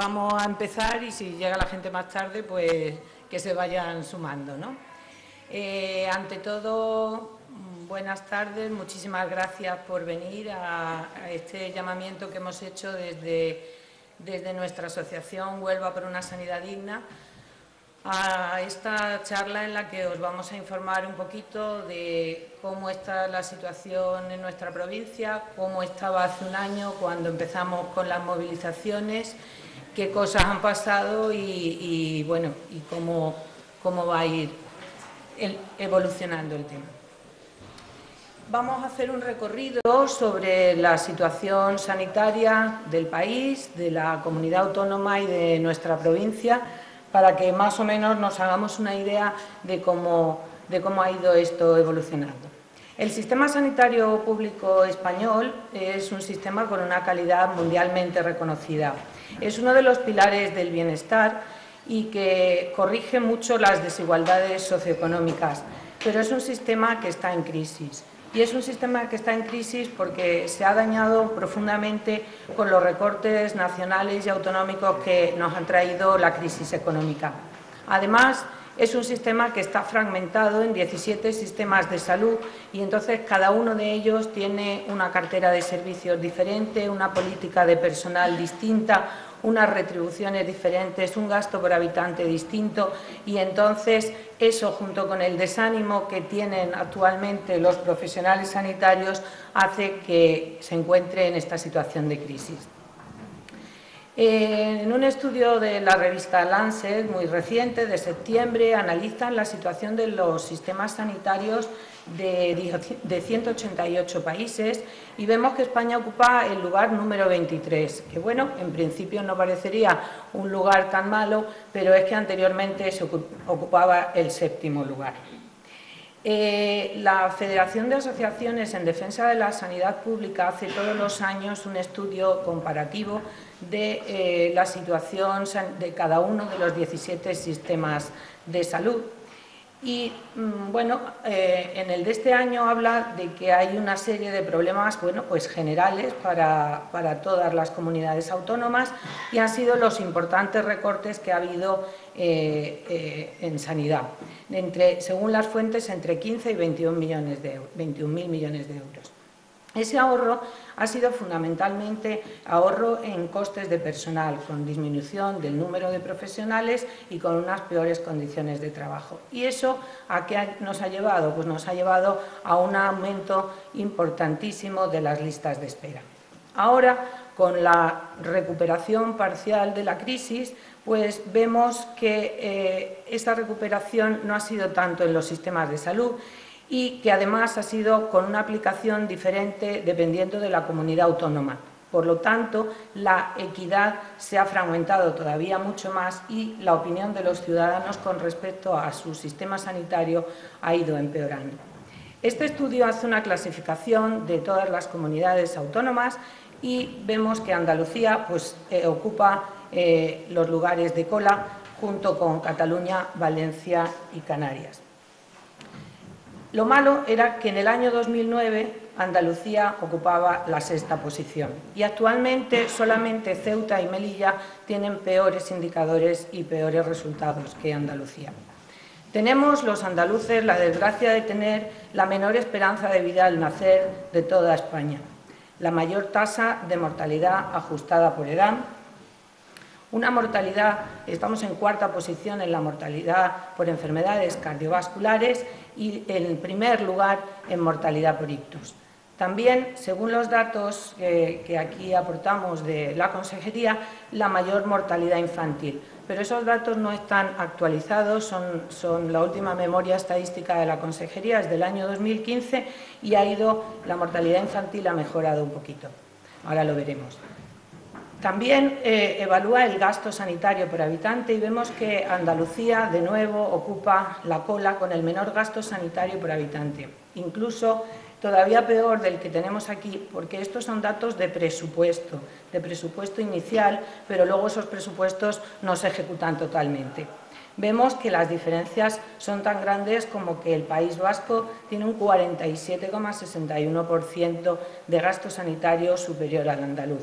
vamos a empezar y si llega la gente más tarde, pues que se vayan sumando, ¿no? Ante todo, buenas tardes, muchísimas gracias por venir a este llamamiento que hemos hecho desde nuestra asociación Huelva por una Sanidad Digna, a esta charla en la que os vamos a informar un poquito de cómo está la situación en nuestra provincia, cómo estaba hace un año cuando empezamos con las movilizaciones, qué cosas han pasado y cómo va a ir evolucionando el tema. Vamos a hacer un recorrido sobre la situación sanitaria del país, de la comunidad autónoma y de nuestra provincia, para que más o menos nos hagamos una idea de cómo ha ido esto evolucionando. El sistema sanitario público español es un sistema con una calidad mundialmente reconocida. Es uno de los pilares del bienestar y que corrige mucho las desigualdades socioeconómicas, pero es un sistema que está en crisis. Y es un sistema que está en crisis porque se ha dañado profundamente con los recortes nacionales y autonómicos que nos han traído la crisis económica. Además, es un sistema que está fragmentado en 17 sistemas de salud y entonces cada uno de ellos tiene una cartera de servicios diferente, una política de personal distinta, unas retribuciones diferentes, un gasto por habitante distinto y entonces eso, junto con el desánimo que tienen actualmente los profesionales sanitarios, hace que se encuentre en esta situación de crisis. En un estudio de la revista Lancet, muy reciente, de septiembre, analizan la situación de los sistemas sanitarios de 188 países y vemos que España ocupa el lugar número 23, que bueno, en principio no parecería un lugar tan malo, pero es que anteriormente se ocupaba el 7º lugar. La Federación de Asociaciones en Defensa de la Sanidad Pública hace todos los años un estudio comparativo de la situación de cada uno de los 17 sistemas de salud. Y, en el de este año habla de que hay una serie de problemas, generales para todas las comunidades autónomas y han sido los importantes recortes que ha habido en sanidad, según las fuentes, entre 15 y 21.000 millones de euros. Ese ahorro ha sido fundamentalmente ahorro en costes de personal, con disminución del número de profesionales y con unas peores condiciones de trabajo. ¿Y eso a qué nos ha llevado? Pues nos ha llevado a un aumento importantísimo de las listas de espera. Ahora, con la recuperación parcial de la crisis, pues vemos que esa recuperación no ha sido tanto en los sistemas de salud y que además ha sido con una aplicación diferente dependiendo de la comunidad autónoma. Por lo tanto, la equidad se ha fragmentado todavía mucho más y la opinión de los ciudadanos con respecto a su sistema sanitario ha ido empeorando. Este estudio hace una clasificación de todas las comunidades autónomas y vemos que Andalucía ocupa los lugares de cola junto con Cataluña, Valencia y Canarias. Lo malo era que en el año 2009 Andalucía ocupaba la 6ª posición y actualmente solamente Ceuta y Melilla tienen peores indicadores y peores resultados que Andalucía. Tenemos los andaluces la desgracia de tener la menor esperanza de vida al nacer de toda España, la mayor tasa de mortalidad ajustada por edad, una mortalidad, estamos en 4ª posición en la mortalidad por enfermedades cardiovasculares y en primer lugar en mortalidad por ictus. También, según los datos que aquí aportamos de la Consejería, la mayor mortalidad infantil. Pero esos datos no están actualizados, son la última memoria estadística de la Consejería, es del año 2015 y la mortalidad infantil ha mejorado un poquito. Ahora lo veremos. También evalúa el gasto sanitario por habitante y vemos que Andalucía, de nuevo, ocupa la cola con el menor gasto sanitario por habitante. Incluso todavía peor del que tenemos aquí, porque estos son datos de presupuesto inicial, pero luego esos presupuestos no se ejecutan totalmente. Vemos que las diferencias son tan grandes como que el País Vasco tiene un 47,61% de gasto sanitario superior al andaluz.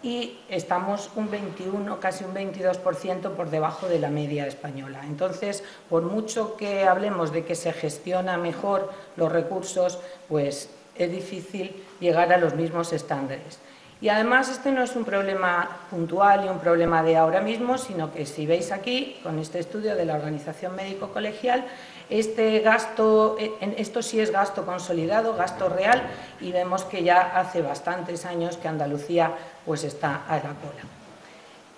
y estamos un 21, casi un 22% por debajo de la media española. Entonces, por mucho que hablemos de que se gestiona mejor los recursos, pues es difícil llegar a los mismos estándares. Y además este no es un problema puntual y un problema de ahora mismo, sino que si veis aquí, con este estudio de la Organización Médico-Colegial, esto sí es gasto consolidado, gasto real, y vemos que ya hace bastantes años que Andalucía pues está a la cola.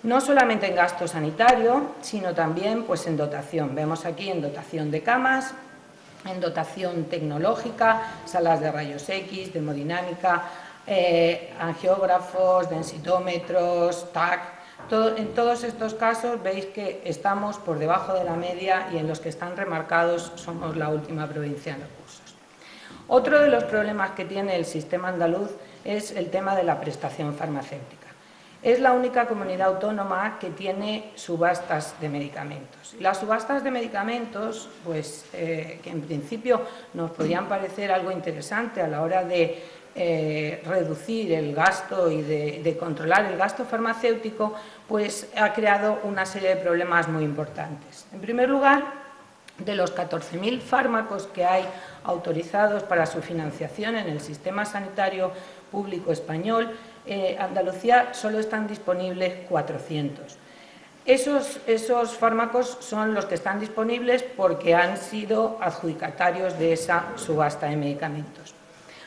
No solamente en gasto sanitario, sino también pues en dotación. Vemos aquí en dotación de camas, en dotación tecnológica, salas de rayos X, de hemodinámica, angiógrafos, densitómetros, TAC. En todos estos casos veis que estamos por debajo de la media y en los que están remarcados somos la última provincia en recursos. Otro de los problemas que tiene el sistema andaluz es el tema de la prestación farmacéutica. Es la única comunidad autónoma que tiene subastas de medicamentos. Las subastas de medicamentos, pues, que en principio nos podrían parecer algo interesante a la hora de reducir el gasto y de controlar el gasto farmacéutico, pues ha creado una serie de problemas muy importantes. En primer lugar, de los 14.000 fármacos que hay autorizados para su financiación en el sistema sanitario público español, Andalucía solo están disponibles 400. Esos fármacos son los que están disponibles porque han sido adjudicatarios de esa subasta de medicamentos.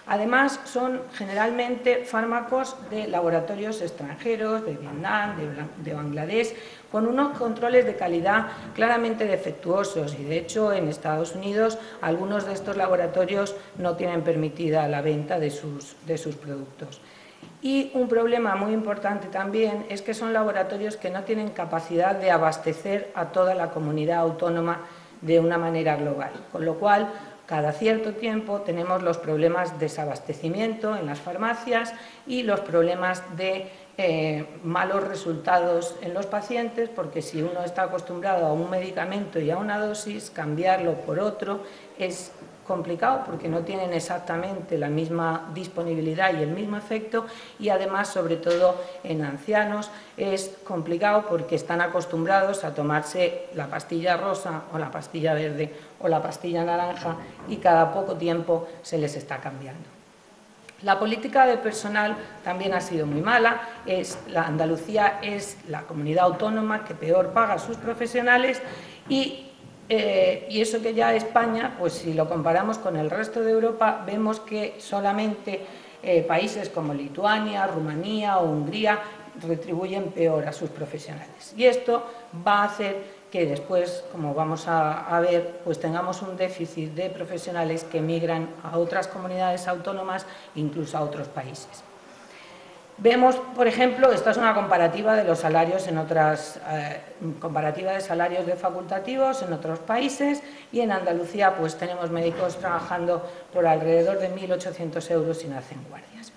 Además, son generalmente fármacos de laboratorios extranjeros, de Vietnam, de Bangladesh, con unos controles de calidad claramente defectuosos y, de hecho, en Estados Unidos algunos de estos laboratorios no tienen permitida la venta de sus productos. Y un problema muy importante también es que son laboratorios que no tienen capacidad de abastecer a toda la comunidad autónoma de una manera global, con lo cual cada cierto tiempo tenemos los problemas de desabastecimiento en las farmacias y los problemas de malos resultados en los pacientes, porque si uno está acostumbrado a un medicamento y a una dosis, cambiarlo por otro es complicado porque no tienen exactamente la misma disponibilidad y el mismo efecto, y además, sobre todo en ancianos, es complicado porque están acostumbrados a tomarse la pastilla rosa o la pastilla verde o la pastilla naranja y cada poco tiempo se les está cambiando. La política de personal también ha sido muy mala. Andalucía es la comunidad autónoma que peor paga a sus profesionales y eso que ya España, pues si lo comparamos con el resto de Europa, vemos que solamente países como Lituania, Rumanía o Hungría retribuyen peor a sus profesionales. Y esto va a hacer que después, como vamos a ver, pues tengamos un déficit de profesionales que migran a otras comunidades autónomas, incluso a otros países. Vemos, por ejemplo, esta es una comparativa de los salarios en comparativa de salarios de facultativos en otros países, y en Andalucía pues tenemos médicos trabajando por alrededor de 1.800 euros si no hacen guardias.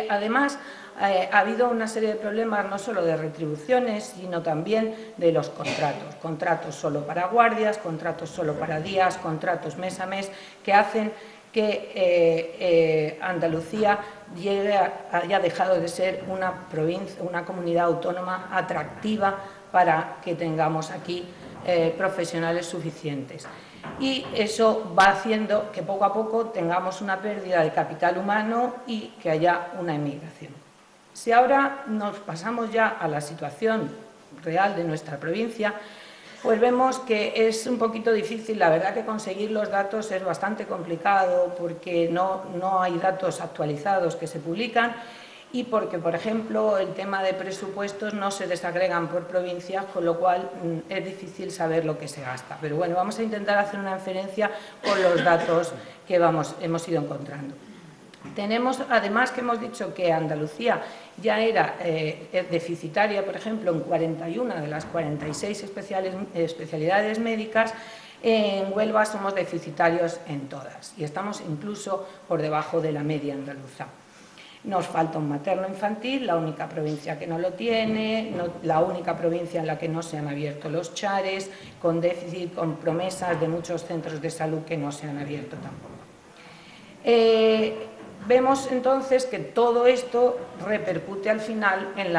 Además, ha habido una serie de problemas no solo de retribuciones, sino también de los contratos. Contratos solo para guardias, contratos solo para días, contratos mes a mes, que hacen que Andalucía haya dejado de ser una comunidad autónoma atractiva para que tengamos aquí profesionales suficientes. Y eso va haciendo que poco a poco tengamos una pérdida de capital humano y que haya una emigración. Si ahora nos pasamos ya a la situación real de nuestra provincia, pues vemos que es un poquito difícil. La verdad que conseguir los datos es bastante complicado porque no hay datos actualizados que se publican y porque, por ejemplo, el tema de presupuestos no se desagregan por provincias, con lo cual es difícil saber lo que se gasta. Pero bueno, vamos a intentar hacer una inferencia con los datos que hemos ido encontrando. Tenemos, además, que hemos dicho que Andalucía ya era deficitaria, por ejemplo, en 41 de las 46 especialidades médicas. En Huelva somos deficitarios en todas y estamos incluso por debajo de la media andaluza. Nos falta un materno-infantil, la única provincia que no lo tiene, la única provincia en la que no se han abierto los chares, con déficit, con promesas de muchos centros de salud que no se han abierto tampoco. Vemos entonces que todo esto repercute al final en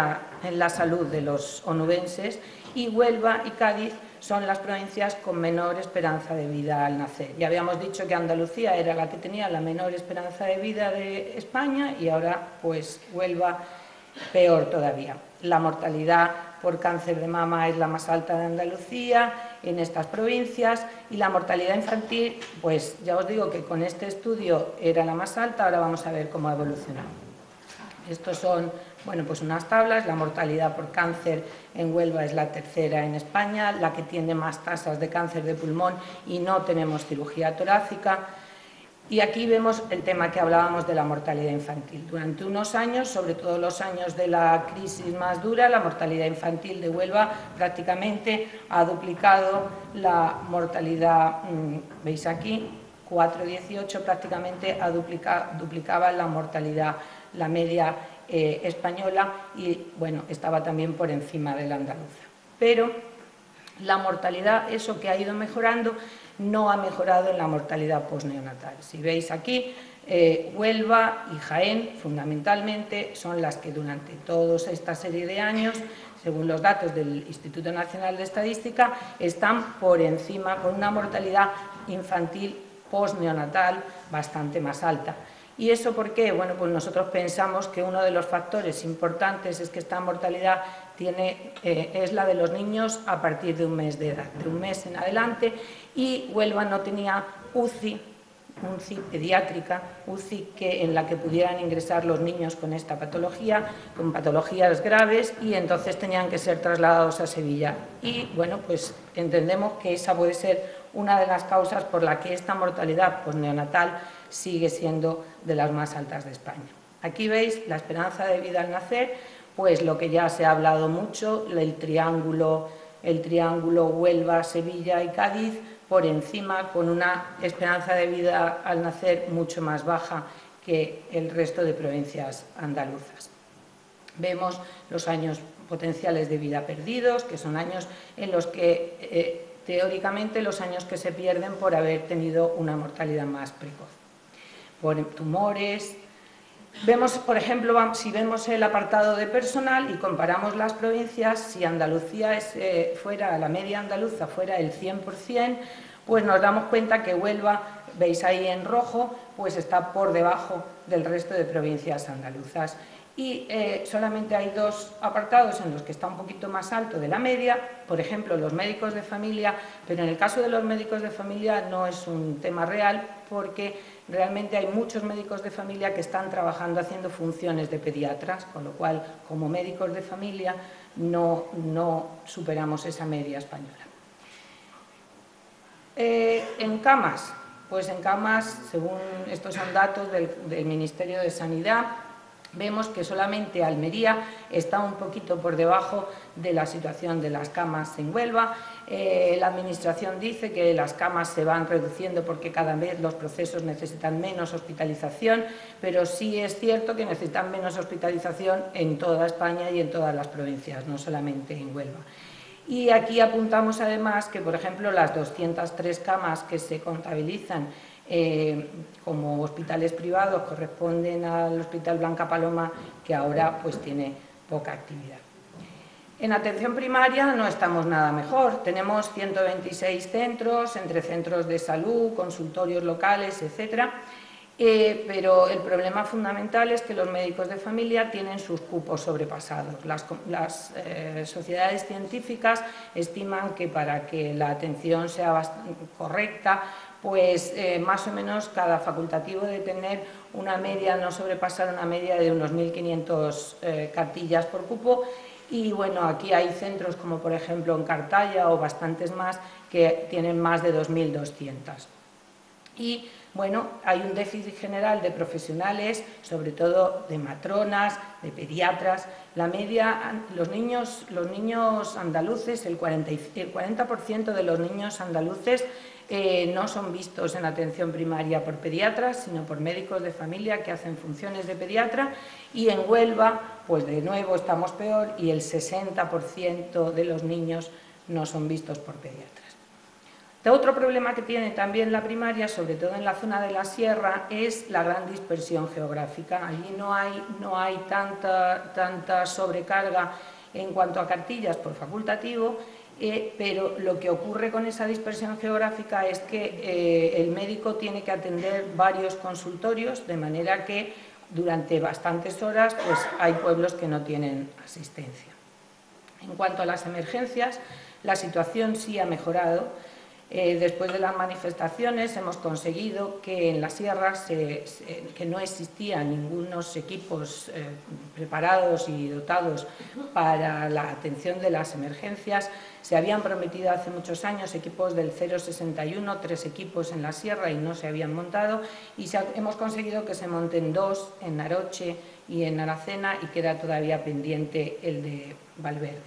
la salud de los onubenses, y Huelva y Cádiz son las provincias con menor esperanza de vida al nacer. Ya habíamos dicho que Andalucía era la que tenía la menor esperanza de vida de España, y ahora pues Huelva peor todavía. La mortalidad por cáncer de mama es la más alta de Andalucía en estas provincias, y la mortalidad infantil, pues ya os digo que con este estudio era la más alta. Ahora vamos a ver cómo ha evolucionado. Estos son, bueno, pues unas tablas. La mortalidad por cáncer en Huelva es la tercera en España, la que tiene más tasas de cáncer de pulmón, y no tenemos cirugía torácica. Y aquí vemos el tema que hablábamos de la mortalidad infantil. Durante unos años, sobre todo los años de la crisis más dura, la mortalidad infantil de Huelva prácticamente ha duplicado la mortalidad, veis aquí, 4,18 prácticamente duplicaba la mortalidad, la media española, y bueno, estaba también por encima de la andaluza. Pero la mortalidad, eso que ha ido mejorando, no ha mejorado en la mortalidad postneonatal. Si veis aquí, Huelva y Jaén, fundamentalmente, son las que durante toda esta serie de años, según los datos del Instituto Nacional de Estadística, están por encima, con una mortalidad infantil postneonatal bastante más alta. ¿Y eso por qué? Bueno, pues nosotros pensamos que uno de los factores importantes es que esta mortalidad es la de los niños a partir de un mes de edad, de un mes en adelante, y Huelva no tenía UCI pediátrica, UCI en la que pudieran ingresar los niños con esta patología, con patologías graves, y entonces tenían que ser trasladados a Sevilla. Y bueno, pues entendemos que esa puede ser una de las causas por la que esta mortalidad postneonatal sigue siendo de las más altas de España. Aquí veis la esperanza de vida al nacer, pues lo que ya se ha hablado mucho, el triángulo Huelva, Sevilla y Cádiz, por encima, con una esperanza de vida al nacer mucho más baja que el resto de provincias andaluzas. Vemos los años potenciales de vida perdidos, que son años en los que, teóricamente, los años que se pierden por haber tenido una mortalidad más precoz. Por tumores. Vemos, por ejemplo, si vemos el apartado de personal y comparamos las provincias, si Andalucía fuera, la media andaluza fuera el 100%, pues nos damos cuenta que Huelva, veis ahí en rojo, pues está por debajo del resto de provincias andaluzas. Y solamente hay dos apartados en los que está un poquito más alto de la media, por ejemplo, los médicos de familia, pero en el caso de los médicos de familia no es un tema real, porque realmente hay muchos médicos de familia que están trabajando haciendo funciones de pediatras, con lo cual, como médicos de familia, no superamos esa media española. En camas, pues en camas, según estos son datos del Ministerio de Sanidad, vemos que solamente Almería está un poquito por debajo de la situación de las camas en Huelva. La Administración dice que las camas se van reduciendo porque cada vez los procesos necesitan menos hospitalización, pero sí es cierto que necesitan menos hospitalización en toda España y en todas las provincias, no solamente en Huelva. Y aquí apuntamos además que, por ejemplo, las 203 camas que se contabilizan como hospitales privados corresponden al Hospital Blanca Paloma, que ahora pues tiene poca actividad. En atención primaria no estamos nada mejor. Tenemos 126 centros, entre centros de salud, consultorios locales, etcétera. Pero el problema fundamental es que los médicos de familia tienen sus cupos sobrepasados. Las sociedades científicas estiman que para que la atención sea correcta, pues más o menos cada facultativo debe tener una media, no sobrepasar una media de unos 1.500 cartillas por cupo. Y bueno, aquí hay centros como por ejemplo en Cartaya o bastantes más que tienen más de 2.200. Y bueno, hay un déficit general de profesionales, sobre todo de matronas, de pediatras. La media, los niños andaluces, el 40% de los niños andaluces no son vistos en atención primaria por pediatras, sino por médicos de familia que hacen funciones de pediatra. Y en Huelva, pues de nuevo estamos peor, y el 60% de los niños no son vistos por pediatras. Otro problema que tiene también la primaria, sobre todo en la zona de la sierra, es la gran dispersión geográfica. Allí no hay tanta sobrecarga en cuanto a cartillas por facultativo, pero lo que ocurre con esa dispersión geográfica es que el médico tiene que atender varios consultorios, de manera que durante bastantes horas pues, hay pueblos que no tienen asistencia. En cuanto a las emergencias, la situación sí ha mejorado. Después de las manifestaciones hemos conseguido que en las sierras que no existían ningunos equipos preparados y dotados para la atención de las emergencias. Se habían prometido hace muchos años equipos del 061, 3 equipos en la sierra y no se habían montado, y hemos conseguido que se monten 2 en Naroche y en Aracena, y queda todavía pendiente el de Valverde.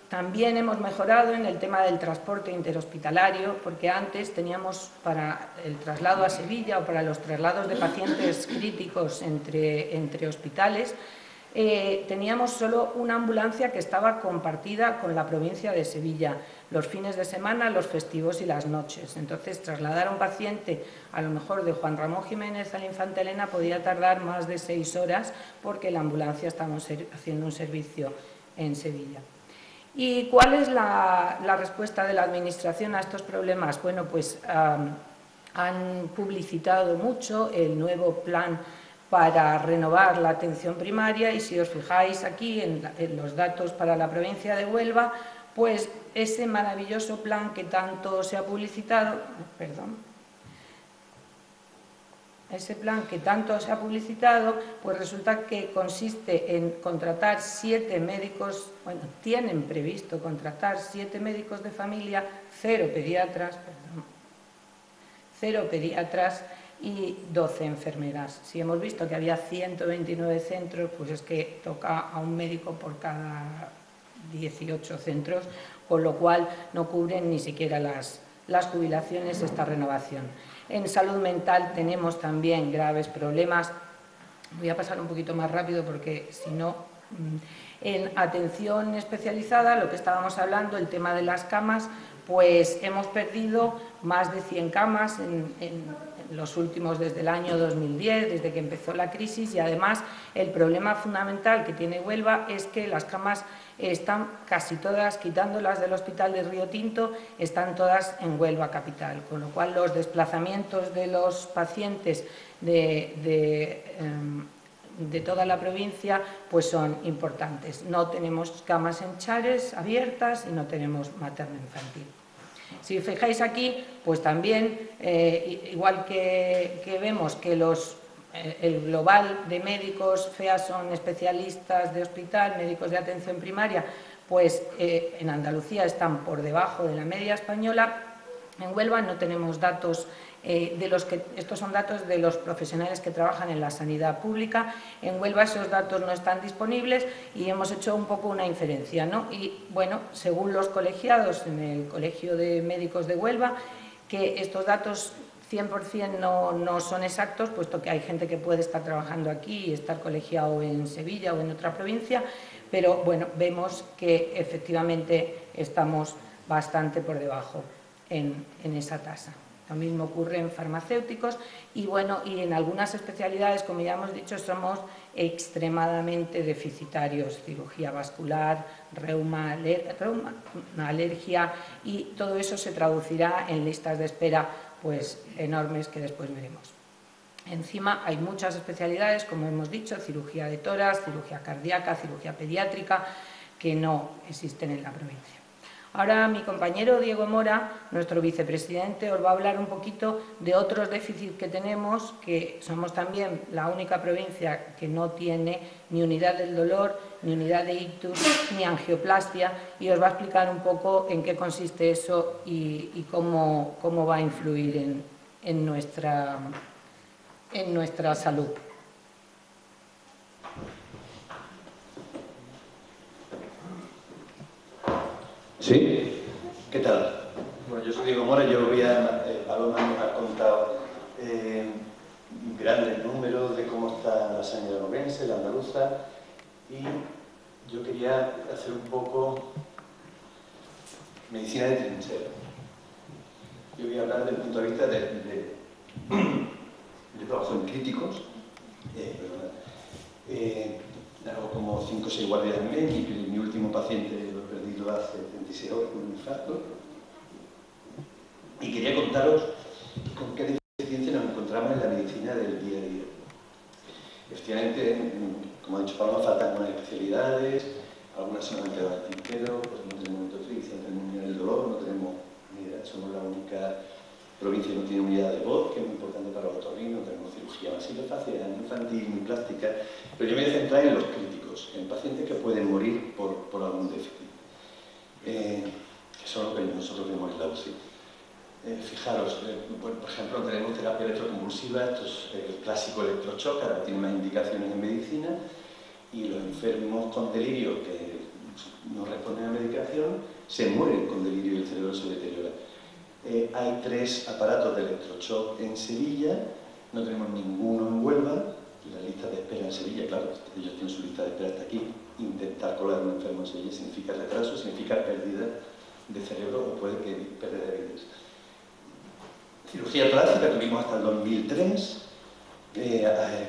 También hemos mejorado en el tema del transporte interhospitalario, porque antes teníamos para el traslado a Sevilla o para los traslados de pacientes críticos entre hospitales, teníamos solo una ambulancia que estaba compartida con la provincia de Sevilla, los fines de semana, los festivos y las noches. Entonces, trasladar a un paciente, a lo mejor de Juan Ramón Jiménez a la Infanta Elena, podía tardar más de 6 horas porque la ambulancia estaba haciendo un servicio en Sevilla. ¿Y cuál es la respuesta de la Administración a estos problemas? Bueno, pues han publicitado mucho el nuevo plan para renovar la atención primaria, y si os fijáis aquí en los datos para la provincia de Huelva, pues ese maravilloso plan que tanto se ha publicitado, pues resulta que consiste en contratar 7 médicos, bueno, tienen previsto contratar 7 médicos de familia, 0 pediatras y 12 enfermeras. Si hemos visto que había 129 centros, pues es que toca a un médico por cada 18 centros, con lo cual no cubren ni siquiera las jubilaciones esta renovación. En salud mental tenemos también graves problemas. Voy a pasar un poquito más rápido porque si no... En atención especializada, lo que estábamos hablando, el tema de las camas, pues hemos perdido más de 100 camas en los últimos, desde el año 2010, desde que empezó la crisis, y además el problema fundamental que tiene Huelva es que las camas están casi todas, quitándolas del hospital de Río Tinto, están todas en Huelva capital, con lo cual los desplazamientos de los pacientes de toda la provincia pues son importantes. No tenemos camas en Chares abiertas y no tenemos materno-infantil. Si os fijáis aquí, pues también, igual que vemos que el global de médicos, FEA, son especialistas de hospital, médicos de atención primaria, pues en Andalucía están por debajo de la media española. En Huelva no tenemos datos estos son datos de los profesionales que trabajan en la sanidad pública. En Huelva esos datos no están disponibles y hemos hecho un poco una inferencia, ¿no? Y bueno, según los colegiados en el Colegio de Médicos de Huelva, que estos datos 100% no son exactos, puesto que hay gente que puede estar trabajando aquí y estar colegiado en Sevilla o en otra provincia, pero bueno, vemos que efectivamente estamos bastante por debajo en esa tasa. Lo mismo ocurre en farmacéuticos y, bueno, y en algunas especialidades, como ya hemos dicho, somos extremadamente deficitarios. Cirugía vascular, reuma, alergia, y todo eso se traducirá en listas de espera pues enormes que después veremos. Encima hay muchas especialidades, como hemos dicho, cirugía de tórax, cirugía cardíaca, cirugía pediátrica, que no existen en la provincia. Ahora mi compañero Diego Mora, nuestro vicepresidente, os va a hablar un poquito de otros déficits que tenemos, que somos también la única provincia que no tiene ni unidad del dolor, ni unidad de ictus, ni angioplastia, y os va a explicar un poco en qué consiste eso y cómo va a influir en nuestra salud. ¿Sí? ¿Qué tal? Bueno, yo soy Diego Mora, Paloma nos ha contado grandes números de cómo está la sanidad onubense, la andaluza, y yo quería hacer un poco medicina de trinchera. Yo voy a hablar desde el punto de vista de trabajo en críticos. Hago como 5 o 6 guardias al mes y mi último paciente lo he perdido hace 36 horas con un infarto. Y quería contaros con qué deficiencia nos encontramos en la medicina del día a día. Efectivamente, como ha dicho Paloma, faltan algunas especialidades, algunas se han quedado al tintero, pues no tenemos nutrición, tenemos unidad del dolor, no tenemos unidad, somos la única provincia que no tiene unidad de voz, que es muy importante para los otorrinos, no tenemos cirugía masilofacial, infantil, ni plástica, pero yo me voy a centrar en los críticos, en pacientes que pueden morir por algún déficit, que son lo que nosotros vemos en la UCI. Fijaros, por ejemplo, tenemos terapia electroconvulsiva, esto es el clásico electroshock, ahora tiene más indicaciones en medicina, y los enfermos con delirio que no responden a medicación se mueren con delirio y el cerebro se deteriora. Hay 3 aparatos de electroshock en Sevilla, no tenemos ninguno en Huelva, la lista de espera en Sevilla, claro, ellos tienen su lista de espera hasta aquí, intentar colar a un enfermo en Sevilla significa retraso, significa pérdida de cerebro o puede que pérdida de vidas. Cirugía torácica tuvimos hasta el 2003,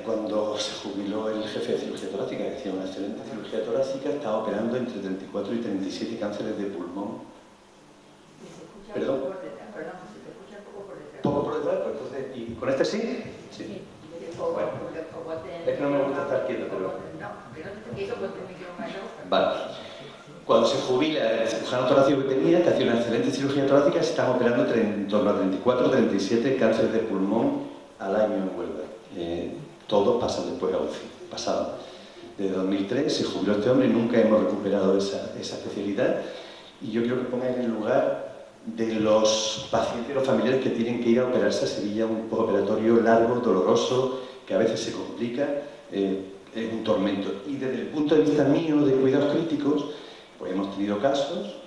cuando se jubiló el jefe de cirugía torácica, que hacía una excelente cirugía torácica, estaba operando entre 34 y 37 cánceres de pulmón. Perdón. ¿Poco por detrás? Pues entonces, ¿y con este sí? Sí. Bueno, es que no me gusta estar quieto, pero... Vale. Cuando se jubila el cirujano torácico que tenía, que hacía una excelente cirugía torácica, se estaban operando en torno a 34 o 37 cánceres de pulmón al año en Huelva. Todos pasan después a UCI. Pasaban. Desde 2003 se jubiló este hombre y nunca hemos recuperado esa especialidad. Y yo quiero que pongáis en el lugar de los pacientes y los familiares que tienen que ir a operarse a Sevilla, un postoperatorio largo, doloroso, que a veces se complica, es un tormento. Y desde el punto de vista mío de cuidados críticos, pues hemos tenido casos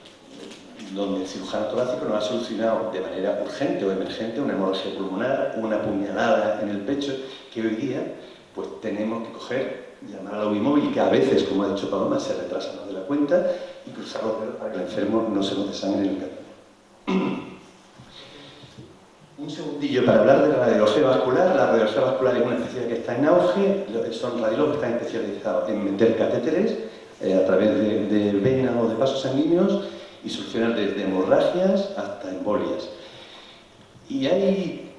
donde el cirujano torácico nos ha solucionado de manera urgente o emergente una hemorragia pulmonar, una puñalada en el pecho, que hoy día pues tenemos que coger, llamar a la UBI móvil, que a veces, como ha dicho Paloma, se retrasa más de la cuenta, y cruzar los dedos para que el enfermo no se nos desangre en el camino. Un segundillo para hablar de la radiología vascular. La radiología vascular es una especialidad que está en auge, son radiólogos que están especializados en meter catéteres a través de vena o de vasos sanguíneos y solucionar desde hemorragias hasta embolias. Y hay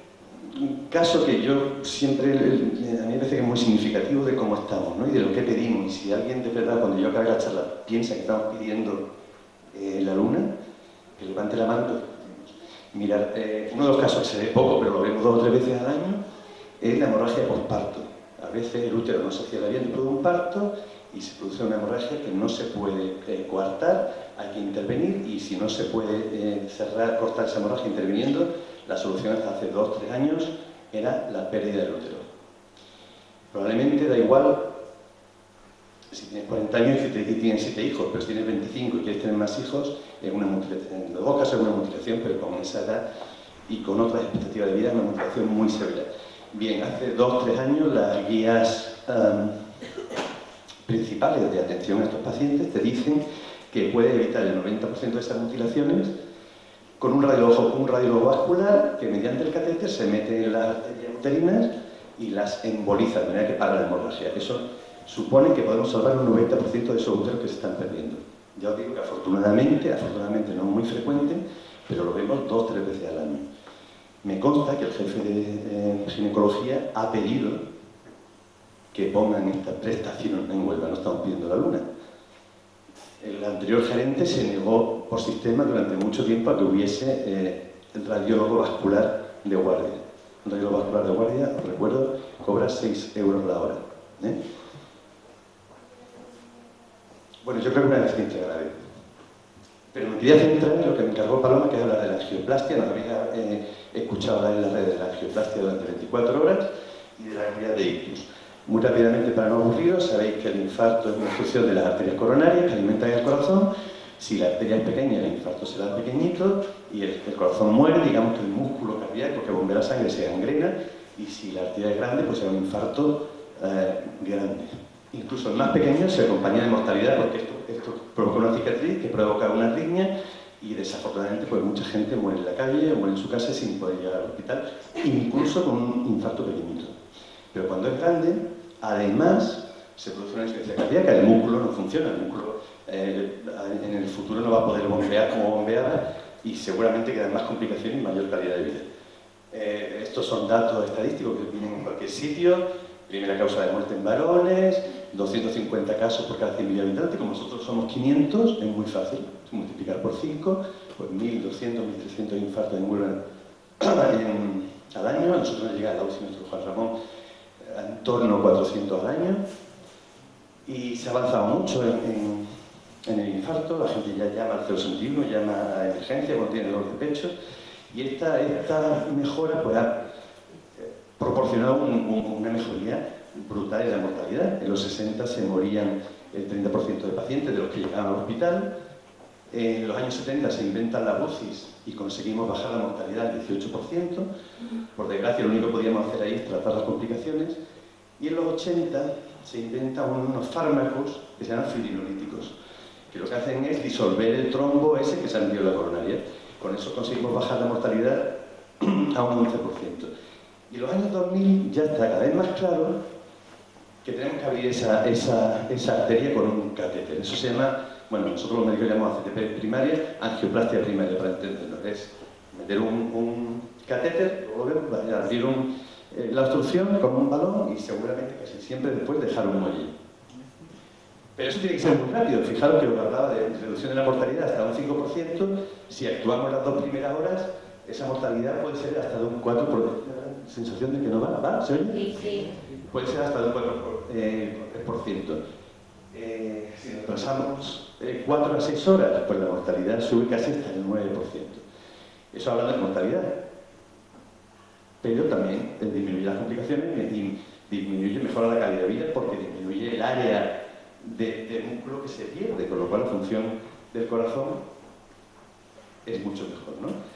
un caso que yo siempre, a mí me parece que es muy significativo de cómo estamos, ¿no? Y de lo que pedimos. Y si alguien de verdad, cuando yo acabe la charla, piensa que estamos pidiendo la luna, que levante la mano. Mirad, uno de los casos que se ve poco, pero lo vemos 2 o 3 veces al año, es la hemorragia postparto. A veces el útero no se cierra bien después de un parto y se produce una hemorragia que no se puede coartar, hay que intervenir, y si no se puede cerrar, cortar esa hemorragia interviniendo, la solución hasta hace 2 o 3 años era la pérdida del útero. Probablemente da igual si tienes 40 años y tienes 7 hijos, pero si tienes 25 y quieres tener más hijos, es una mutilación. En los 2 casos es una mutilación, pero con esa edad y con otras expectativas de vida es una mutilación muy severa. Bien, hace 2 o 3 años las guías principales de atención a estos pacientes te dicen que puede evitar el 90% de esas mutilaciones con un radiólogo vascular que mediante el catéter se mete en las arterias uterinas y las emboliza de manera que para la hemorragia. Eso supone que podemos salvar un 90% de esos úteros que se están perdiendo. Ya os digo que afortunadamente no es muy frecuente, pero lo vemos 2 o 3 veces al año. Me consta que el jefe de ginecología ha pedido que pongan esta prestación en Huelva, no estamos pidiendo la luna. El anterior gerente se negó por sistema durante mucho tiempo a que hubiese el radiólogo vascular de guardia. Un radiólogo vascular de guardia, os recuerdo, cobra 6 euros la hora. Bueno, yo creo que es una deficiencia grave. Pero me quería centrar en lo que me encargó Paloma, que es hablar de la angioplastia. Nos habéis escuchado hablar en la red de la angioplastia durante 24 horas y de la unidad de ictus. Muy rápidamente, para no aburriros, sabéis que el infarto es una obstrucción de las arterias coronarias que alimentan el corazón. Si la arteria es pequeña, el infarto será pequeñito y el corazón muere, digamos que el músculo cardíaco que bombea la sangre se gangrena, y si la arteria es grande, pues será un infarto grande. Incluso el más pequeño se acompaña de mortalidad porque esto provoca una cicatriz que provoca una arritmia Y desafortunadamente pues mucha gente muere en la calle o muere en su casa sin poder llegar al hospital, incluso con un infarto pequeñito. Pero cuando es grande, además, se produce una insuficiencia cardíaca, el músculo no funciona, el músculo en el futuro no va a poder bombear como bombeaba y seguramente quedan más complicaciones y mayor calidad de vida. Estos son datos estadísticos que vienen en cualquier sitio. Primera causa de muerte en varones, 250 casos por cada 100.000 habitantes. Como nosotros somos 500, es muy fácil multiplicar por 5, pues 1.200, 1.300 infartos en Huelva al año. A nosotros nos llega a la UCI nuestro Juan Ramón en torno a 400 al año. Y se ha avanzado mucho en el infarto. La gente ya llama al 061, llama a emergencia cuando tiene dolor de pecho. Y esta mejora pues, ha proporcionado una mejoría brutal en la mortalidad. En los 60 se morían el 30% de pacientes de los que llegaban al hospital. En los años 70 se inventan las UCIs y conseguimos bajar la mortalidad al 18%. Por desgracia, lo único que podíamos hacer ahí es tratar las complicaciones. Y en los 80 se inventan unos fármacos que se llaman fibrinolíticos, que lo que hacen es disolver el trombo ese que salió de la coronaria. Con eso conseguimos bajar la mortalidad a un 11%. Y en los años 2000 ya está cada vez más claro que tenemos que abrir esa arteria con un catéter. Eso se llama, bueno, nosotros los médicos llamamos ACTP primaria, angioplastia primaria, para entenderlo. Es meter un catéter, abrir la obstrucción con un balón y seguramente casi siempre después dejar un muelle. Pero eso tiene que ser muy rápido. Fijaros que lo que hablaba de reducción de la mortalidad hasta un 5%, si actuamos las 2 primeras horas, esa mortalidad puede ser hasta de un 4%. Sensación de que no va, ¿se oye? Sí, sí. Puede ser hasta de un 4%. Si nos pasamos 4 a 6 horas, pues la mortalidad sube casi hasta el 9%. Eso hablando de mortalidad. Pero también disminuye las complicaciones y disminuye, mejora la calidad de vida porque disminuye el área de músculo que se pierde, con lo cual la función del corazón es mucho mejor, ¿no?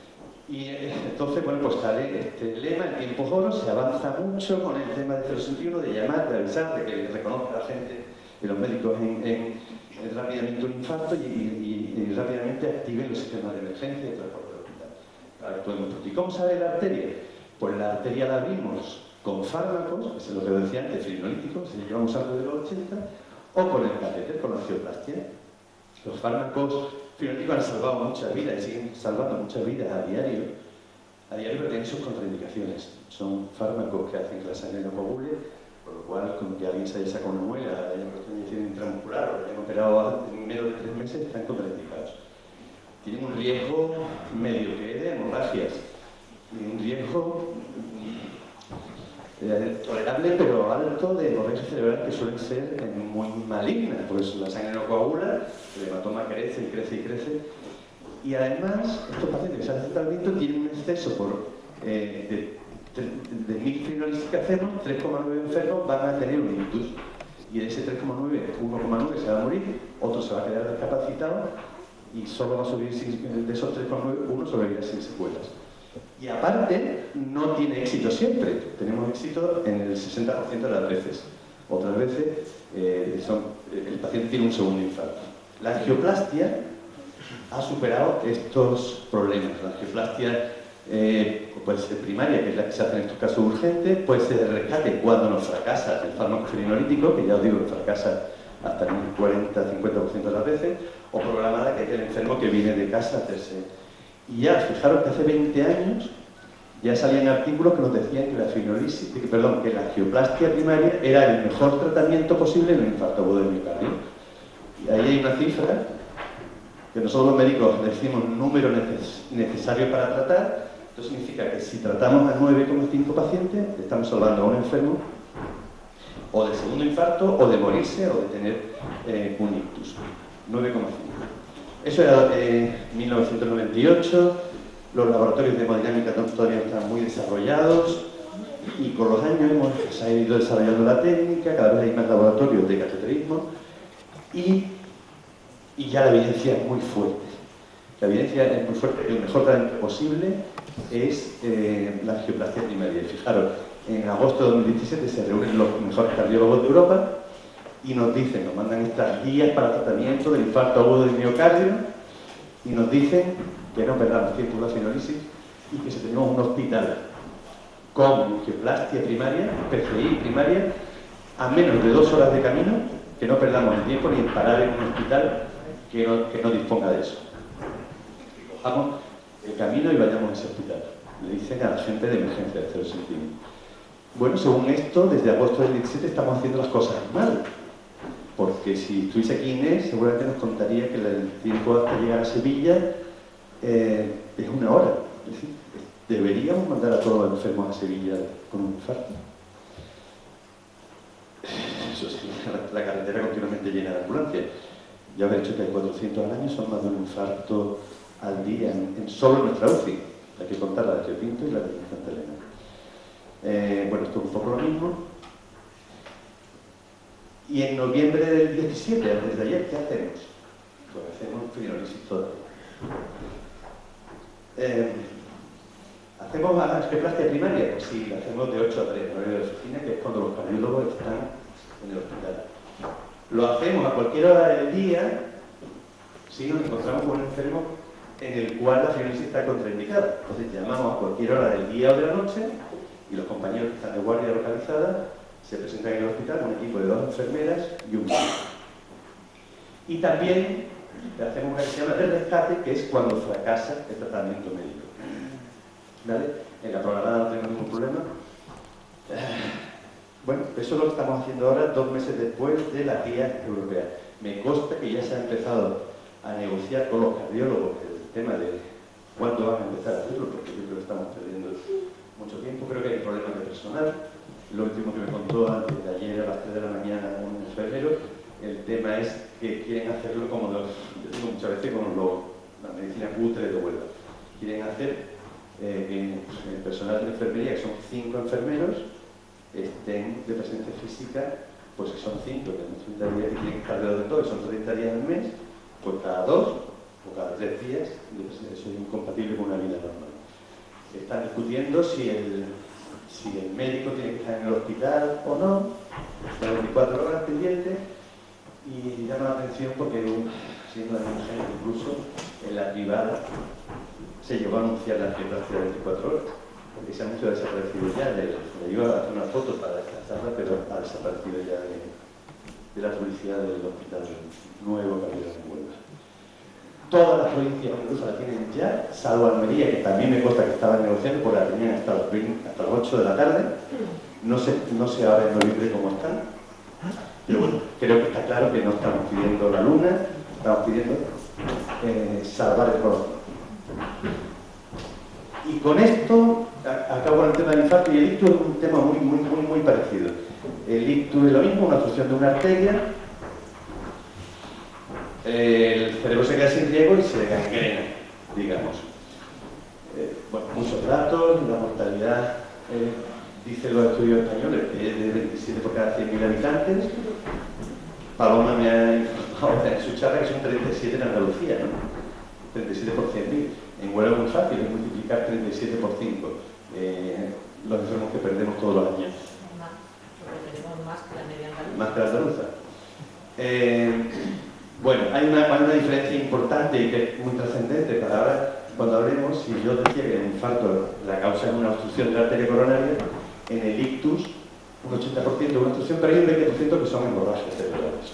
Y entonces, bueno, pues sale este lema, en tiempos oro, se avanza mucho con el tema del 061, de llamar, de avisar, de que reconozca a la gente, y los médicos rápidamente un infarto y rápidamente activen los sistemas de emergencia y transporte del hospital. Actuemos. ¿Y cómo sale la arteria? Pues la arteria la abrimos con fármacos, que es lo que decía antes, fibrinolíticos, se llevamos usando desde los 80, o con el catéter, con la angioplastia. Los fármacos fibrinolíticos han salvado muchas vidas y siguen salvando muchas vidas a diario, pero tienen sus contraindicaciones. Son fármacos que hacen que la sangre no coagule, por lo cual, como que alguien se haya sacado una muela, haya puesto una inyección intramuscular o le hayan operado en menos de 3 meses, están contraindicados. Tienen un riesgo medio que de hemorragias, y un riesgo tolerable pero alto de hemorragia cerebral que suelen ser muy malignas, pues la sangre no coagula, el hematoma crece y crece y crece. Y además, estos pacientes que se hacen tratamiento tienen un exceso de 1.000 fibrinólisis que hacemos, 3,9 enfermos van a tener un ictus. Y de ese 3,9, 1,9 se va a morir, otro se va a quedar discapacitado y solo va a subir, de esos 3,9, uno sobrevivirá sin secuelas. Y aparte, no tiene éxito siempre. Tenemos éxito en el 60% de las veces. Otras veces, el paciente tiene un segundo infarto. La angioplastia ha superado estos problemas. La angioplastia puede ser primaria, que es la que se hace en estos casos urgentes, puede ser de rescate cuando nos fracasa el fármaco fibrinolítico, que ya os digo que fracasa hasta en un 40-50% de las veces, o programada, que es el enfermo que viene de casa a hacerse. Y ya, fijaros que hace 20 años ya salían artículos que nos decían que que la angioplastia primaria era el mejor tratamiento posible en un infarto agudo de miocardio. Y ahí hay una cifra que nosotros los médicos decimos número necesario para tratar. Esto significa que si tratamos a 9,5 pacientes, estamos salvando a un enfermo o de segundo infarto, o de morirse, o de tener un ictus. 9,5. Eso era en 1998, los laboratorios de hemodinámica todavía están muy desarrollados y con los años se ha ido desarrollando la técnica, cada vez hay más laboratorios de cateterismo y ya la evidencia es muy fuerte. La evidencia es muy fuerte que el mejor tratamiento posible es la angioplastia primaria. Fijaros, en agosto de 2017 se reúnen los mejores cardiólogos de Europa y nos dicen, nos mandan estas guías para tratamiento del infarto agudo del miocardio y nos dicen que no perdamos tiempo en la fibrosis y que si tenemos un hospital con angioplastia primaria, PCI primaria, a menos de 2 horas de camino, que no perdamos el tiempo ni en parar en un hospital que no disponga de eso. Que cojamos el camino y vayamos a ese hospital. Le dicen a la gente de emergencia de 0 centímetros. Bueno, según esto, desde agosto del 17 estamos haciendo las cosas mal. Porque si estuviese aquí Inés, seguramente nos contaría que el tiempo hasta llegar a Sevilla es 1 hora. Es decir, ¿deberíamos mandar a todos los enfermos a Sevilla con un infarto? Eso sí, la carretera continuamente llena de ambulancias. Ya habéis dicho que hay 400 al año, son más de un infarto al día, solo en nuestra UCI. Hay que contar la de Tío Pinto y la de Santa Elena. Bueno, esto es un poco lo mismo. Y en noviembre del 17, antes de ayer, ¿qué hacemos? Pues hacemos fibrosis todavía. ¿Hacemos angioplastia primaria? Pues sí, la hacemos de 8 a 3, en horario de oficina, que es cuando los cardiólogos están en el hospital. Lo hacemos a cualquier hora del día si nos encontramos con un enfermo en el cual la fibrosis está contraindicada. Entonces llamamos a cualquier hora del día o de la noche y los compañeros que están de guardia localizada se presentan en el hospital con un equipo de 2 enfermeras y un médico. Y también hacemos una que se llama de rescate, que es cuando fracasa el tratamiento médico. ¿Vale? En la programada no tenemos ningún problema. Bueno, eso es lo que estamos haciendo ahora, 2 meses después de la guía europea. Me consta que ya se ha empezado a negociar con los cardiólogos el tema de cuándo van a empezar a hacerlo, porque yo creo que estamos perdiendo mucho tiempo. Creo que hay problemas de personal. Lo último que me contó antes de ayer a las 3 de la mañana un enfermero, el tema es que quieren hacerlo como yo digo muchas veces como la medicina cutre de Huelva. Quieren hacer que el personal de enfermería, que son 5 enfermeros, estén de presencia física, pues que son 5, que son 30 días que tienen que estar de todo, que son 30 días al mes, pues cada 2 o cada 3 días, eso es incompatible con una vida normal. Están discutiendo si el médico tiene que estar en el hospital o no, las 24 horas pendientes, y llama la atención porque siendo la mujer, incluso en la privada se llegó a anunciar la angioplastia de 24 horas, porque ese anuncio ha desaparecido ya. Le iba a hacer una foto para descansarla, pero ha desaparecido ya de la publicidad del hospital nuevo que había en Huelva. Todas las provincias andaluzas la tienen ya, salvo Almería, que también me consta que estaban negociando, porque la tenían hasta las 8 de la tarde. No sé ahora en noviembre cómo están, pero bueno, creo que está claro que no estamos pidiendo la luna, estamos pidiendo salvar el corazón. Y con esto acabo con el tema del infarto, y el ictus es un tema muy parecido. El ictus es lo mismo, una obstrucción de una arteria. El cerebro se queda sin riego y se gangrena, digamos. Bueno, muchos datos, la mortalidad, dicen los estudios españoles, que es de 27 por cada 100.000 habitantes. Paloma me ha informado en su charla que son 37 en Andalucía, ¿no? 37 por 100.000. En Huelva es muy fácil, es multiplicar 37 por 5. Los enfermos que perdemos todos los años. Porque tenemos más que la media andaluza. Más que la andaluza. Bueno, hay una diferencia importante y que es muy trascendente para ahora, cuando hablemos. Si yo decía que el infarto la causa es una obstrucción de la arteria coronaria, en el ictus un 80% es una obstrucción, pero hay un 20% que son hemorragias cerebrales.